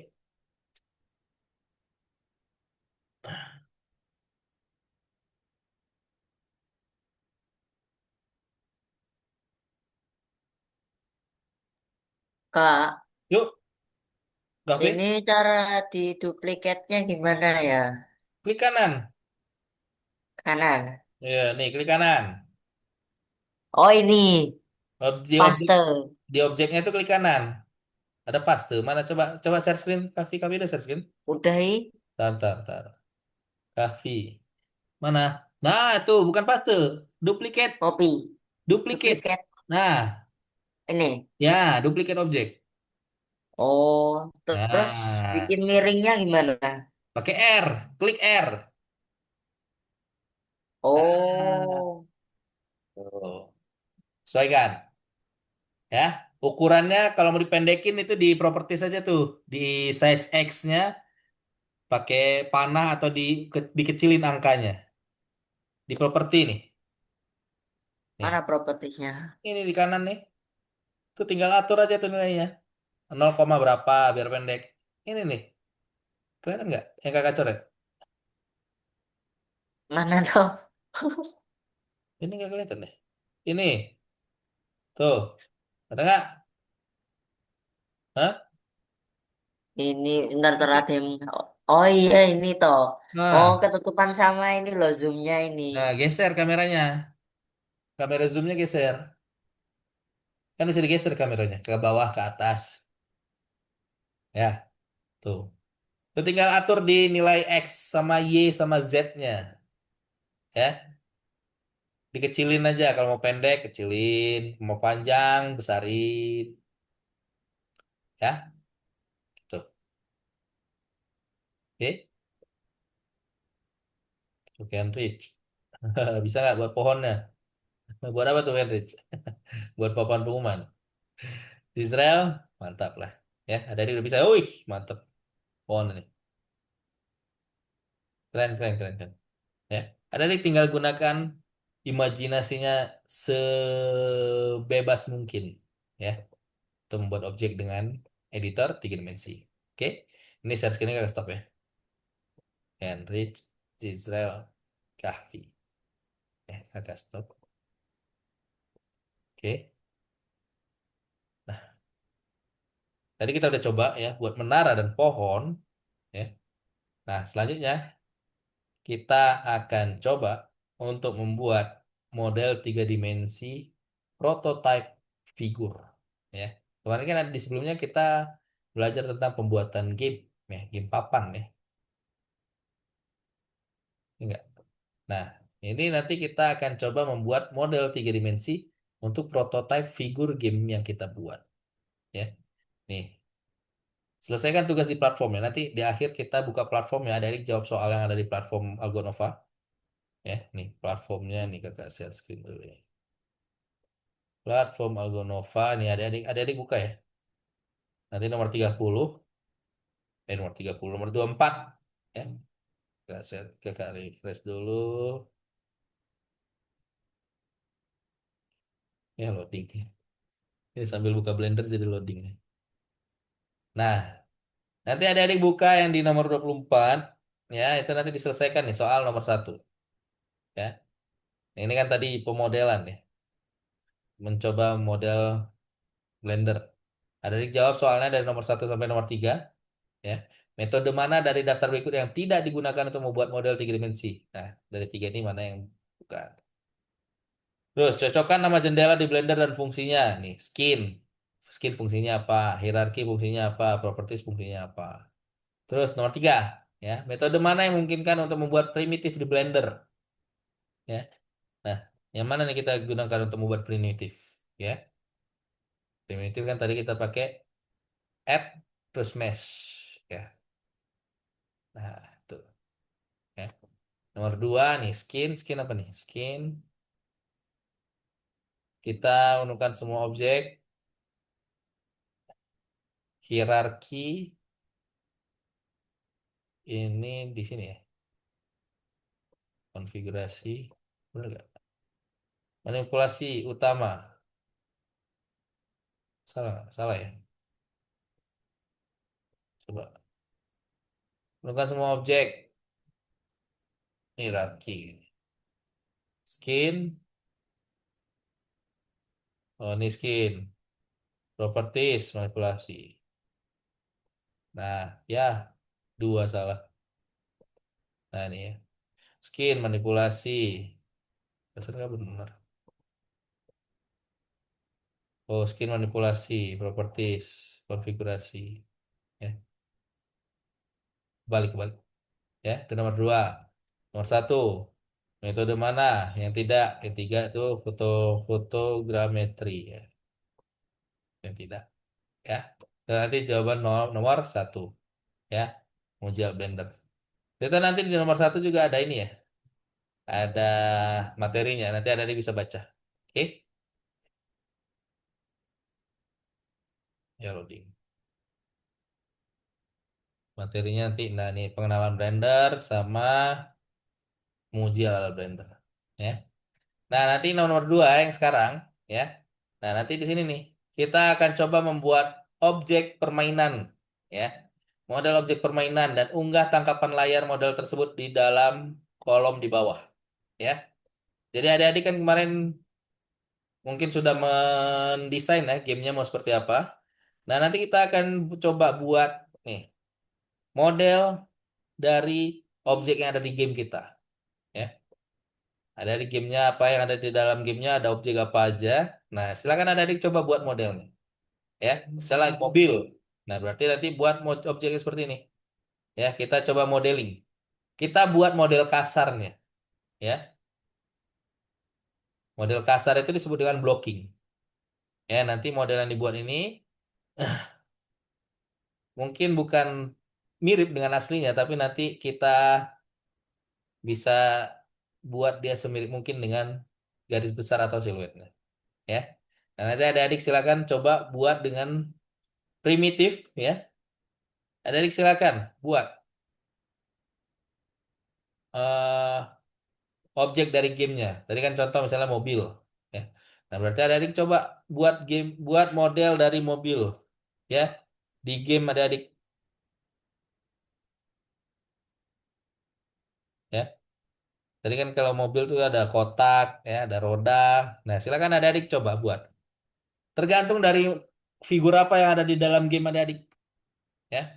Kak, Yuk, Gavin, ini cara diduplikatnya gimana ya? klik kanan. Kanan. Ya, nih klik kanan. Oh ini, Di objek paste. di objeknya itu klik kanan. Ada paste. Mana coba coba share screen. Kavi, Kavi udah share screen. Udah Tar, tar, tar. Kavi. Mana? Nah, itu bukan paste. Duplicate. copy. Duplicate. Duplikat Nah, ini. ya, duplicate objek. Oh, terus Nah, bikin miringnya gimana? pakai R. Klik R. Nah, Oh, tuh. Sesuaikan. Ya. Ukurannya kalau mau dipendekin itu di properties saja tuh. Di size X-nya pakai panah atau dikecilin angkanya. Di properti nih. mana Nih, propertiesnya? ini di kanan nih. Tuh tinggal atur aja tuh nilainya. 0, berapa biar pendek. Ini nih. Kelihatan nggak yang kakak coret? Mana tuh? Ini nggak kelihatan deh. Ini. Tuh. Ada nggak? Hah? Ini ntar ntar Ini. ada yang. Oh iya ini toh. Oh Nah, ketutupan sama ini loh zoomnya ini. geser kameranya. Kamera zoomnya geser. Kan bisa digeser kameranya. Ke bawah, ke atas. Ya, tuh. Tuh tinggal atur di nilai X sama Y sama Z-nya. Ya, dikecilin aja. Kalau mau pendek, kecilin. Mau panjang, besarin. Ya, gitu. Oke. Oke, Enrich. Bisa nggak buat pohonnya? Buat apa tuh Enrich? Buat papan pengumuman. Israel, mantap lah. Ya, ada yang udah bisa. Wih, mantap. Pohon ini. Keren, keren, keren, keren. Ya, ada yang tinggal gunakan imajinasinya sebebas mungkin. Ya, untuk membuat objek dengan editor tiga dimensi. Oke, ini share screen agak stop ya. Enrich, Israel, Kahvi. Ya, agak stop. Oke. Nah, tadi kita udah coba ya buat menara dan pohon. Ya. Nah, selanjutnya kita akan coba untuk membuat model tiga dimensi prototype figur. Ya, kemarin kan di sebelumnya kita belajar tentang pembuatan game, ya, game papan ya, enggak. Nah, ini nanti kita akan coba membuat model tiga dimensi untuk prototype figur game yang kita buat. Ya, nih, selesaikan tugas di platformnya. Nanti di akhir kita buka platformnya, ada yang jawab soal yang ada di platform Algonova. Ya, nih platformnya nih kakak share screen dulu ya. Platform Algonova nih ada adik buka ya. Nanti nomor 30, nomor 30, nomor 24 ya. Kakak refresh dulu. Ya loading. Ini sambil buka Blender jadi loading nih. Nah, nanti ada adik buka yang di nomor 24 ya, itu nanti diselesaikan nih soal nomor satu ya. Ini kan tadi pemodelan ya. Mencoba model Blender. Ada adik jawab soalnya dari nomor satu sampai nomor 3 ya. Metode mana dari daftar berikut yang tidak digunakan untuk membuat model tiga dimensi? Nah, dari tiga ini mana yang bukan? Terus cocokkan nama jendela di Blender dan fungsinya. Nih, skin. Skin fungsinya apa? Hierarki fungsinya apa? Properties fungsinya apa? Terus nomor 3. Ya, metode mana yang memungkinkan untuk membuat primitif di Blender? Ya. Nah, yang mana nih kita gunakan untuk membuat primitif? Ya, primitif kan tadi kita pakai add terus mesh. Ya. Nah, tuh. Ya. Nomor dua nih, skin. Skin apa nih? Skin. Kita menentukan semua objek. Hierarki. Ini di sini ya. Konfigurasi. Benar nggak? Manipulasi utama. Salah, nggak? Salah ya. Coba. Menentukan semua objek. Hierarki. Skin. Oh, ini skin. Properties, manipulasi. Nah, ya. Dua salah. Nah, ini ya. Skin, manipulasi. Maksudnya benar. Oh, skin manipulasi, properties, konfigurasi. Ya, balik. Ya, itu nomor dua. Nomor satu, metode mana? Yang tidak. Yang tiga itu fotogrametri. Ya. Yang tidak. Ya. Dan nanti jawaban nomor satu. Ya, Mozilla Blender. Kita nanti di nomor satu juga ada ini ya. Ada materinya. Nanti ada yang bisa baca. Oke? Ya, loading. Materinya nanti, nah ini pengenalan Blender sama Mozilla Blender. Ya. Nah, nanti nomor dua yang sekarang, ya. Nah, nanti di sini nih, kita akan coba membuat objek permainan, ya. Model objek permainan dan unggah tangkapan layar model tersebut di dalam kolom di bawah, ya. Jadi adik-adik kan kemarin mungkin sudah mendesain ya gamenya mau seperti apa. Nah, nanti kita akan coba buat nih model dari objek yang ada di game kita, ya. Ada di gamenya apa yang ada di dalam gamenya, ada objek apa aja. Nah, silakan adik-adik coba buat modelnya. Ya, misalnya mobil. Nah, berarti nanti buat objeknya seperti ini. Ya, kita coba modeling. Kita buat model kasarnya. Ya, model kasar itu disebut dengan blocking. Ya, nanti model yang dibuat ini mungkin bukan mirip dengan aslinya, tapi nanti kita bisa buat dia semirip mungkin dengan garis besar atau siluetnya. Ya, nah, nanti adik-adik silakan coba buat dengan primitif ya. Adik silakan buat eh, objek dari gamenya. Tadi kan contoh misalnya mobil, ya. Nah berarti adik coba buat game, buat model dari mobil, ya. Di game adik, ya. Tadi kan kalau mobil tuh ada kotak, ya, ada roda. Nah silakan adik coba buat. Tergantung dari figur apa yang ada di dalam game adik, ya.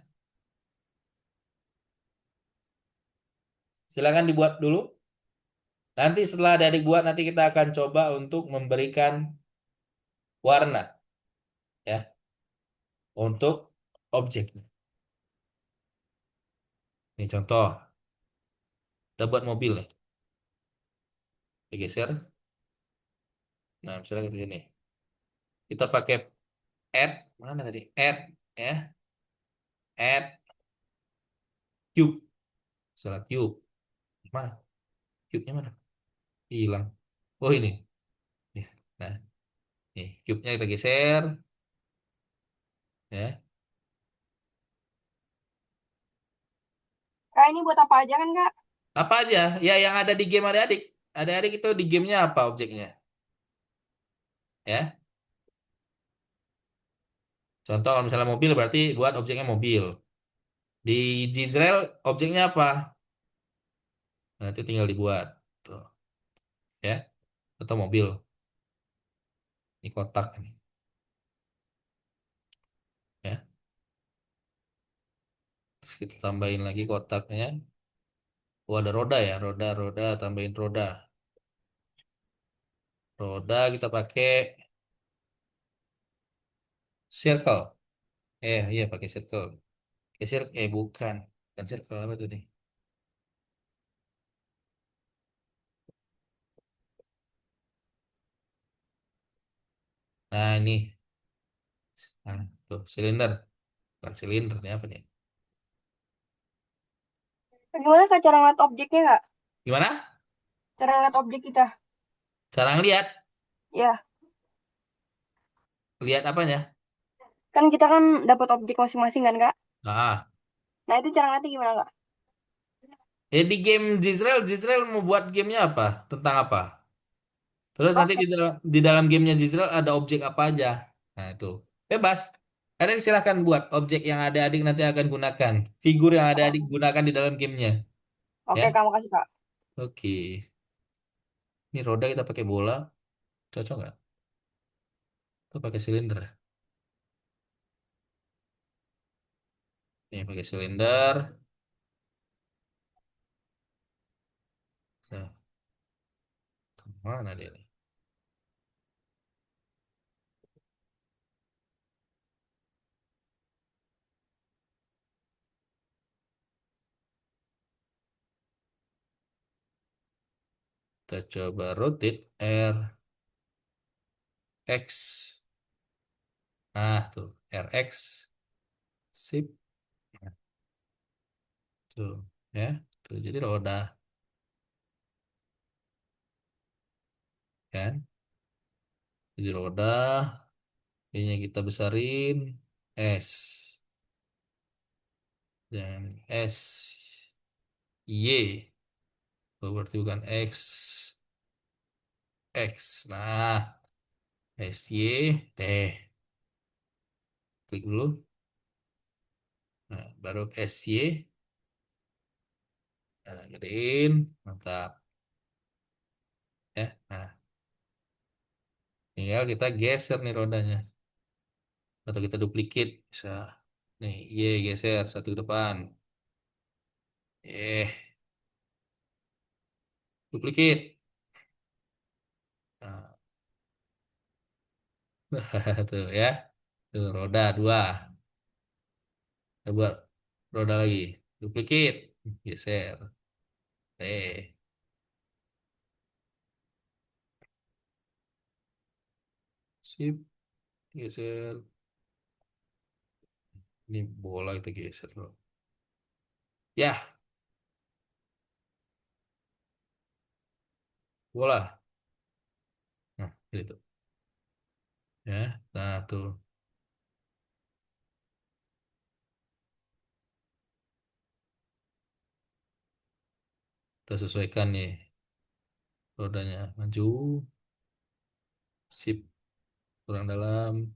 Silakan dibuat dulu. Nanti setelah adik buat, nanti kita akan coba untuk memberikan warna, ya, untuk objek. Ini contoh, kita buat mobil nih. Kita geser. Nah, misalnya ke sini. Kita pakai add, mana tadi? Add, ya. Add cube. Misalnya cube. Mana? Cube-nya mana? Hilang. Oh, ini. Nih. Nah, nih. Cube-nya kita geser. Ya. Kak, ini buat apa aja kan, Kak? Apa aja? Ya, yang ada di game adik-adik. Adik-adik itu di gamenya apa objeknya? Ya. Contoh kalau misalnya mobil berarti buat objeknya mobil. Di Gisrael objeknya apa? Nanti tinggal dibuat. Tuh. Ya. Atau mobil. Ini kotak ini. Ya. Terus kita tambahin lagi kotaknya. Oh, ada roda ya, roda, tambahin roda. Roda kita pakai circle. Iya pakai circle. Bukan. Bukan circle apa tuh nih? Nah, ini. Nah, tuh, silinder. Bukan silinder, ini apa nih? Gimana Kak cara ngeliat objeknya Kak? Gimana? Cara ngeliat objek kita? Cara ngeliat? Ya, Lihat apanya? kan kita kan dapat objek masing-masing kan Kak? Nah, Nah itu cara ngeliatnya gimana Kak? di game Jizrel mau buat gamenya apa? Tentang apa? Terus nanti Oke, di dalam gamenya Jizreel ada objek apa aja. Nah itu bebas. Ada silahkan buat objek yang adik-adik nanti akan gunakan. Figur yang adik-adik oh, gunakan di dalam gamenya. oke Ya, Kak, makasih Kak. oke. Ini roda kita pakai bola, cocok nggak? Atau pakai silinder? Ini pakai silinder. Nah, kemana dia nih? Kita coba rotate R, X. Nah tuh, RX. Sip. Nah, tuh, ya. Tuh, jadi roda, kan? Jadi roda. Ini kita besarin S. Dan S. Y. Oh, berarti bukan X. X. Nah, S, Y, T. Klik dulu. Nah, baru S, Y. Nah, gedein. Mantap. Ya. Nah, tinggal kita geser nih rodanya. Atau kita duplicate. Bisa. Nih, Y geser. Satu ke depan. Duplicate. Nah, tuh ya. Tuh, roda dua. Kita buat roda lagi. Duplicate. Geser. Sip. Geser. Ini bola kita geser loh. Ya, bola. Nah, itu. Ya, nah tuh. Kita sesuaikan nih. Rodanya maju. Sip. Kurang dalam.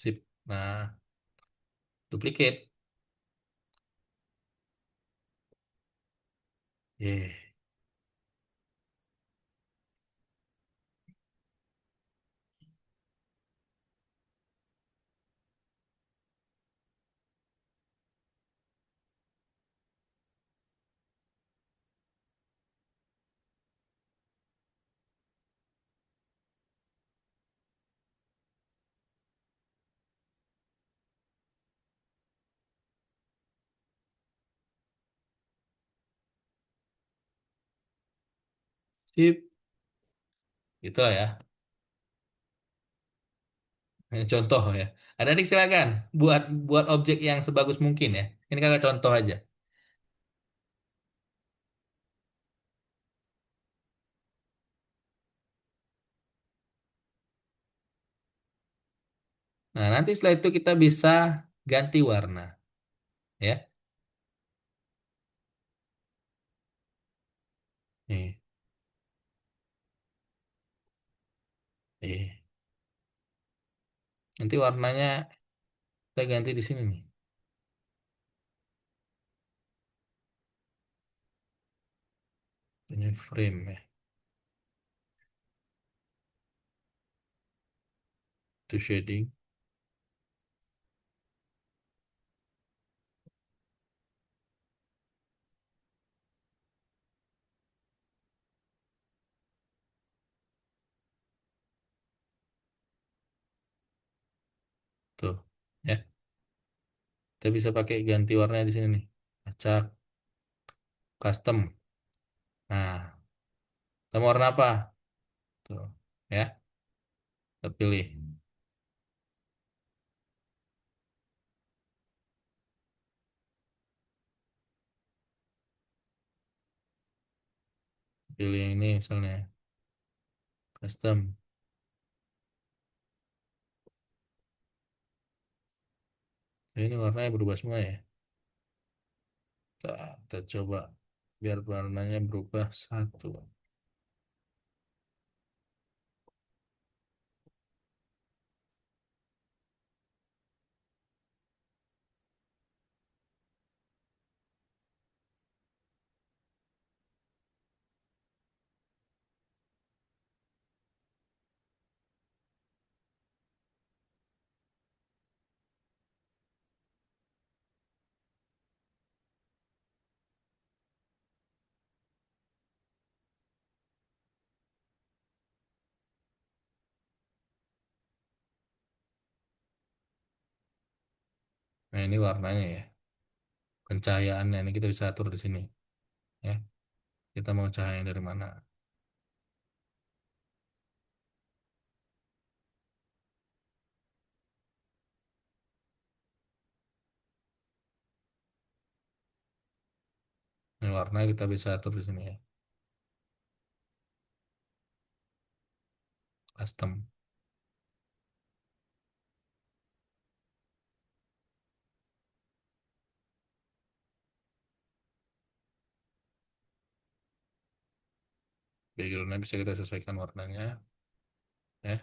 Sip. Nah, duplicate. Yeah. Sip. Itulah ya. Ini contoh ya. Ada nih silakan buat buat objek yang sebagus mungkin ya. Ini kakak contoh aja. Nah, nanti setelah itu kita bisa ganti warna ya. Nih, nih. Nanti warnanya kita ganti di sini nih. Ini frame ya. Itu shading. Tuh. Ya. Kita bisa pakai ganti warna di sini nih. Acak, custom. Nah, kita mau warna apa? Tuh, ya. Kita pilih. Pilih yang ini misalnya. Custom. Ini warnanya berubah semua ya. Kita coba biar warnanya berubah satu. Nah, ini warnanya ya. Pencahayaannya ini kita bisa atur di sini ya. Kita mau cahaya dari mana? Ini warna kita bisa atur di sini ya. Custom. Backgroundnya bisa kita sesuaikan warnanya ya.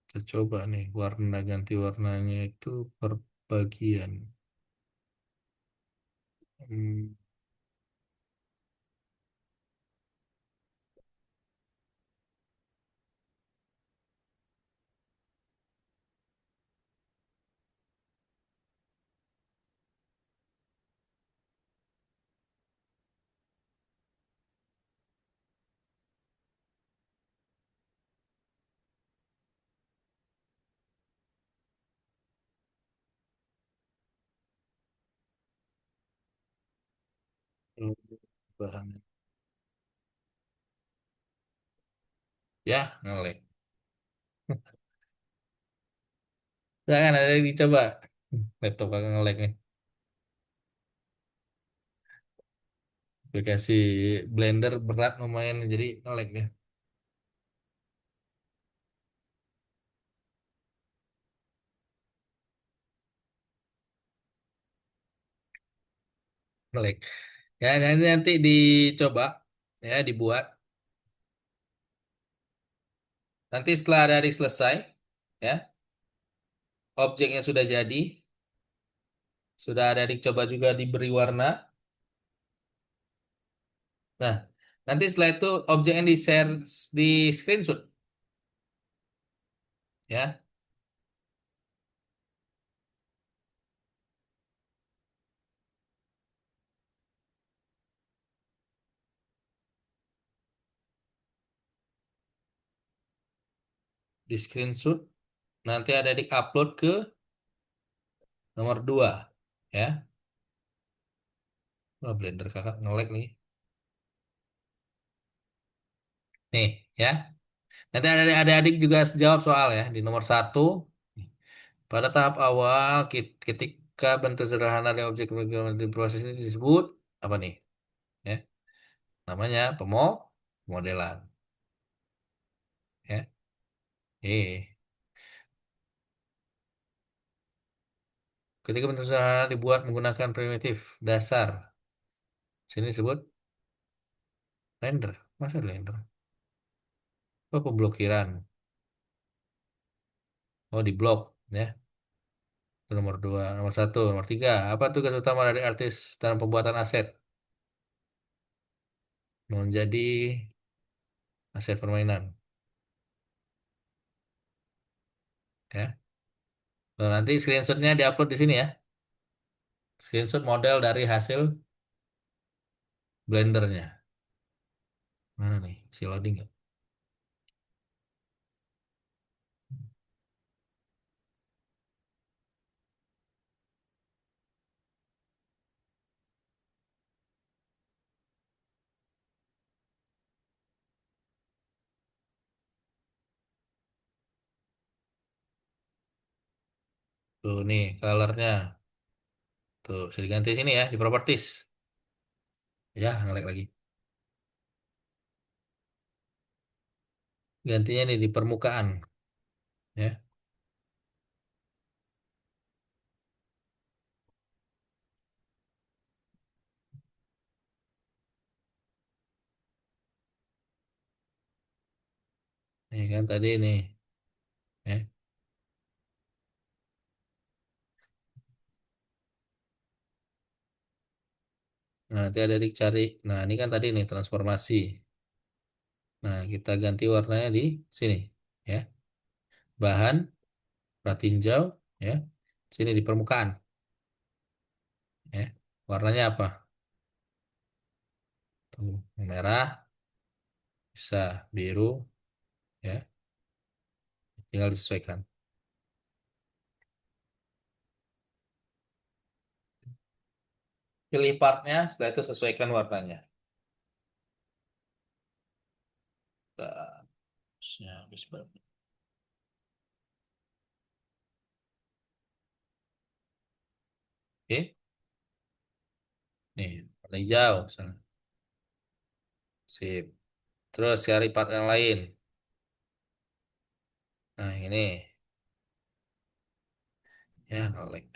Kita coba nih warna ganti warnanya itu per bagian. Hmm, bahannya. Ya, ngelek. Jangan ada yang dicoba. Laptop kakak ngelek nih. Aplikasi Blender berat lumayan jadi ngelek ya. Ngelek. Ya, nanti dicoba ya, dibuat. Nanti setelah dari selesai ya, objeknya sudah jadi, sudah ada dicoba juga diberi warna. Nah, nanti setelah itu objeknya di-share di screenshot ya. Di screenshot nanti ada di-upload ke nomor 2 ya. Wah, Blender kakak nge-lag nih. Nih ya. Nanti ada adik-adik juga jawab soal ya di nomor 1. Pada tahap awal ketika bentuk sederhana dari objek di proses ini disebut apa nih? Ya, namanya pemodelan ya. Ketika bentuk sederhana dibuat menggunakan primitif dasar. Sini disebut render. Masa render? Oh, pemblokiran. Oh, di blok ya. Itu nomor 2, nomor 1, nomor 3. Apa tugas utama dari artis dalam pembuatan aset? Menjadi aset permainan ya. Nah, nanti screenshotnya diupload di sini ya. Screenshot model dari hasil Blendernya. Mana nih? Si loading nggak? Tuh nih colornya. Tuh, bisa diganti sini ya di properties. Ya, ngelag lagi. Gantinya nih di permukaan, ya. Nih kan tadi nih, ya. Nah, nanti ada dicari. Nah, ini kan tadi nih transformasi. Nah, kita ganti warnanya di sini, ya. Bahan, pratinjau, ya. Sini di permukaan, ya. Warnanya apa? Tuh, merah, bisa biru, ya. Tinggal disesuaikan. Pilih partnya, setelah itu sesuaikan warnanya. Nah, habis berapa? Oke, nih warna hijau, misalnya. Sip. Terus cari part yang lain. Nah, ini ya nge-lag.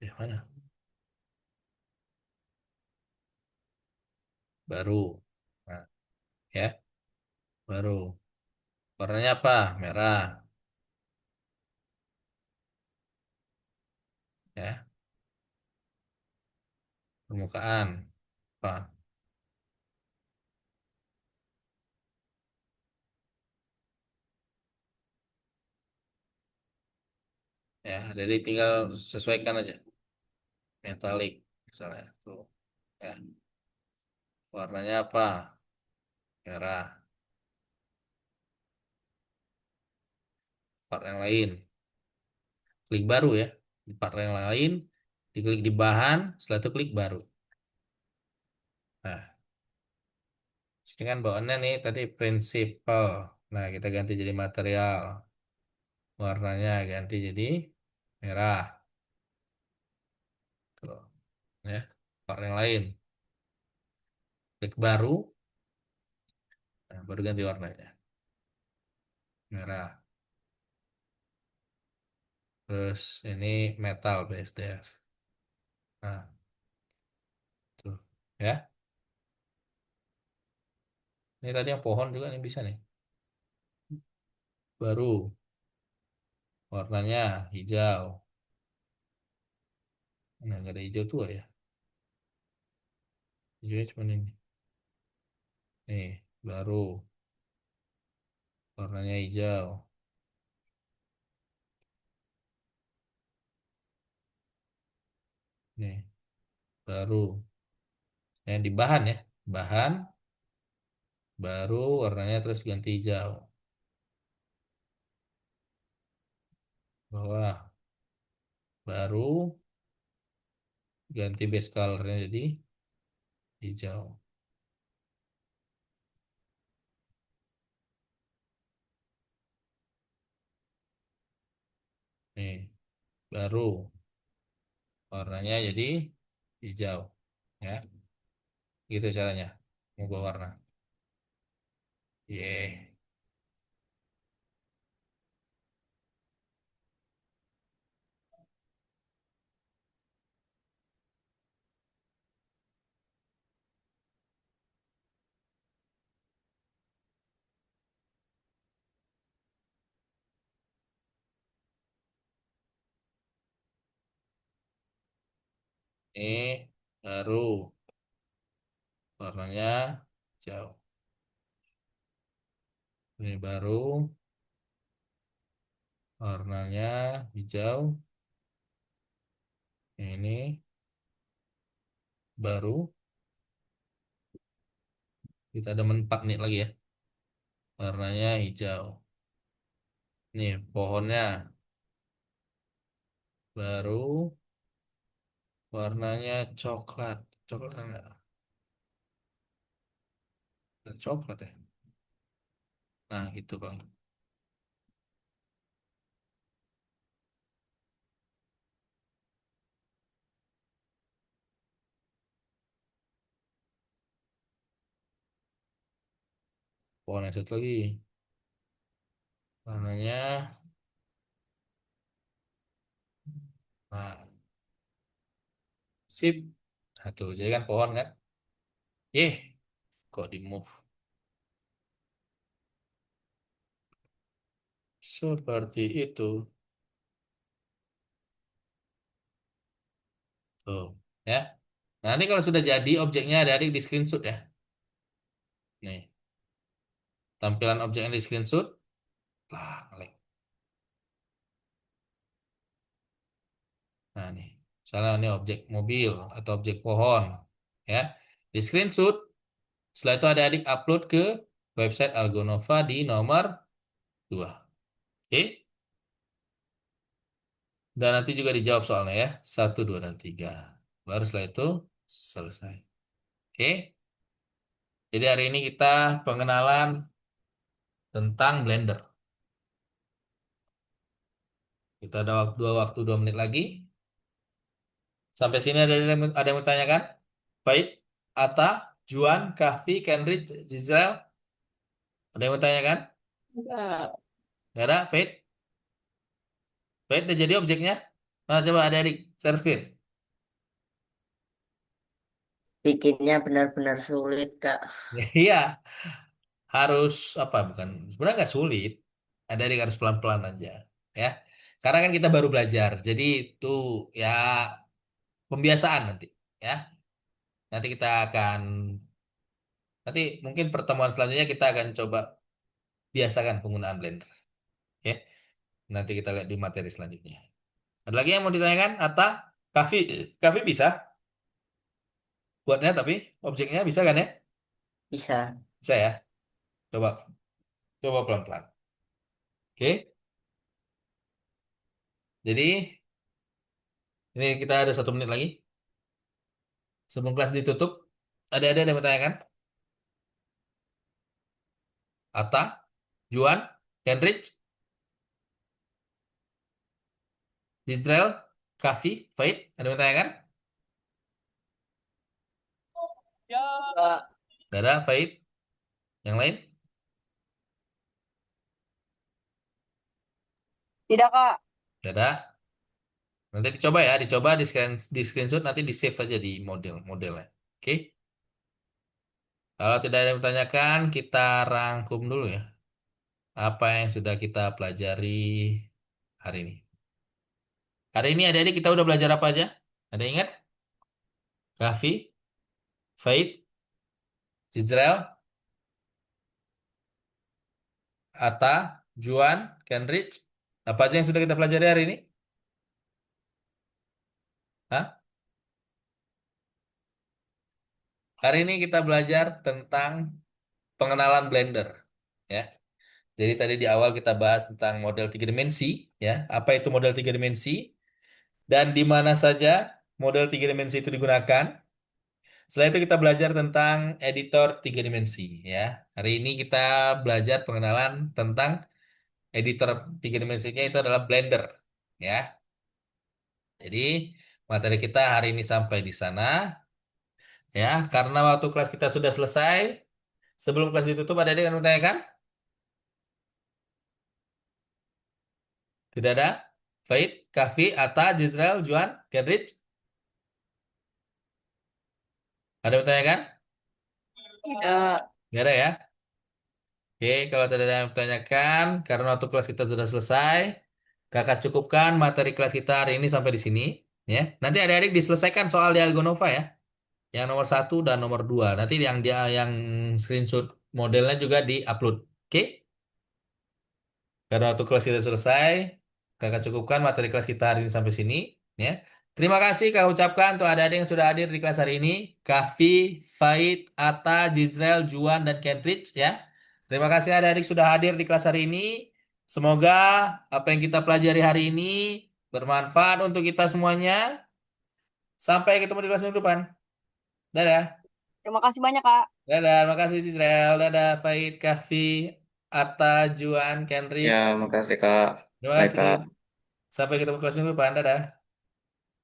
Ya mana? Baru. Nah, ya, baru. Warnanya apa? Merah, ya. Permukaan apa? Ya, jadi tinggal sesuaikan aja. Metalik misalnya tuh. Ya, warnanya apa? Merah. Part yang lain. Klik baru ya. Di part yang lain, diklik di bahan, setelah itu klik baru. Nah, ini kan bawaannya nih tadi prinsipal. Nah, kita ganti jadi material. Warnanya ganti jadi merah. Tuh, ya. Part yang lain. Klik baru, nah, baru ganti warnanya. Merah. Terus ini metal BSDF. Nah, tuh. Ya. Ini tadi yang pohon juga nih bisa nih. Baru. Warnanya hijau. Nah, nggak ada hijau tua ya. Hijaunya cuma ini. Nih, baru. Warnanya hijau. Nih, baru. Yang di bahan ya. Bahan, baru warnanya terus ganti hijau. Bawah, baru ganti base colornya jadi hijau. Nih, baru warnanya jadi hijau. Ya, gitu caranya. Mengubah warna. Ye. Ini baru warnanya hijau. Ini baru warnanya hijau. Ini baru. Kita ada 4 nih lagi ya. Warnanya hijau. Nih pohonnya baru Warnanya coklat. Coklat enggak? Coklat ya. Nah, gitu Bang. Warna satu lagi. Warnanya, nah, sip. Satu, jadi kan pohon kan? Kok di move? Seperti itu. Tuh, ya. Nah, nanti kalau sudah jadi objeknya dari di screenshot ya. Nih, tampilan objek yang di screenshot. Lah, ngelag. Nah, nih. Misalnya ini objek mobil atau objek pohon. Ya. Di screenshot. Setelah itu adik-adik upload ke website Algonova di nomor 2. Oke. Dan nanti juga dijawab soalnya ya. Satu, 2, dan 3. Baru setelah itu selesai. Oke. Jadi hari ini kita pengenalan tentang Blender. Kita ada waktu 2 menit lagi. Sampai sini ada yang mau tanyakan? Baik. Ata, Juan, Kahfi, Kenrich, Gisel. Ada yang mau tanyakan? Enggak. Nggak ada? Faith? Faith udah jadi objeknya? Mana coba adik-adik share screen. Bikinnya benar-benar sulit, Kak. Iya, harus apa? Bukan, sebenarnya nggak sulit. Adik-adik harus pelan-pelan aja, ya. Karena kan kita baru belajar, jadi itu ya pembiasaan nanti, ya. Nanti kita akan nanti mungkin pertemuan selanjutnya kita akan coba biasakan penggunaan Blender, ya. Nanti kita lihat di materi selanjutnya. Ada lagi yang mau ditanyakan? Atta, Kavi, Kavi bisa buatnya tapi objeknya bisa kan ya? Bisa. Bisa ya. Coba, coba pelan-pelan. Oke. Jadi ini kita ada 1 menit lagi sebelum kelas ditutup. Ada yang mau tanyakan? Atta, Juan, Henrich, Israel, Kavi, Faid. Ada yang mau tanyakan? Kak. Gak ada, Faid. Yang lain? Tidak, Kak. Gak ada. Nanti dicoba ya, dicoba di screenshot nanti di save aja di modelnya. Oke. Kalau tidak ada yang bertanyakan, kita rangkum dulu ya. Apa yang sudah kita pelajari hari ini. Hari ini adik-adik kita udah belajar apa aja? Ada yang ingat? Kahfi, Faid, Israel, Atta, Juan, Kenrich. Apa aja yang sudah kita pelajari hari ini? Hah? Hari ini kita belajar tentang pengenalan Blender. Ya. Jadi tadi di awal kita bahas tentang model 3 dimensi. Ya. Apa itu model 3 dimensi? Dan di mana saja model 3 dimensi itu digunakan. Setelah itu kita belajar tentang editor 3 dimensi. Ya. Hari ini kita belajar pengenalan tentang editor 3 dimensinya itu adalah Blender. Ya. Jadi materi kita hari ini sampai di sana. Ya, karena waktu kelas kita sudah selesai. Sebelum kelas ditutup, ada yang menanyakan? Tidak ada? Faid, Kafi, Atta, Jizrael, Juan, Kenrich? Ada yang menanyakan? Tidak. Tidak ada ya? Oke, kalau tidak ada yang menanyakan, karena waktu kelas kita sudah selesai, kakak cukupkan materi kelas kita hari ini sampai di sini. Ya, nanti adik-adik diselesaikan soal di Algonova ya. Yang nomor 1 dan nomor 2. Nanti yang screenshot modelnya juga di-upload. Oke? Karena waktu kelas kita selesai, kakak cukupkan materi kelas kita hari ini sampai sini. Ya. Terima kasih kakak ucapkan untuk adik-adik yang sudah hadir di kelas hari ini. Kahfi, Faid, Atta, Jizrel, Juan, dan Kentrich. Ya. Terima kasih adik-adik sudah hadir di kelas hari ini. Semoga apa yang kita pelajari hari ini bermanfaat untuk kita semuanya. Sampai ketemu di kelas minggu depan. Dadah. Terima kasih banyak, Kak. Dadah. Makasih Cicrel. Dadah. Faid, Kahfi, Atta, Juan, Kendrick. Ya, makasih Kak. Terima Baik kasih. Kak. Sampai ketemu kelas minggu depan. Dadah.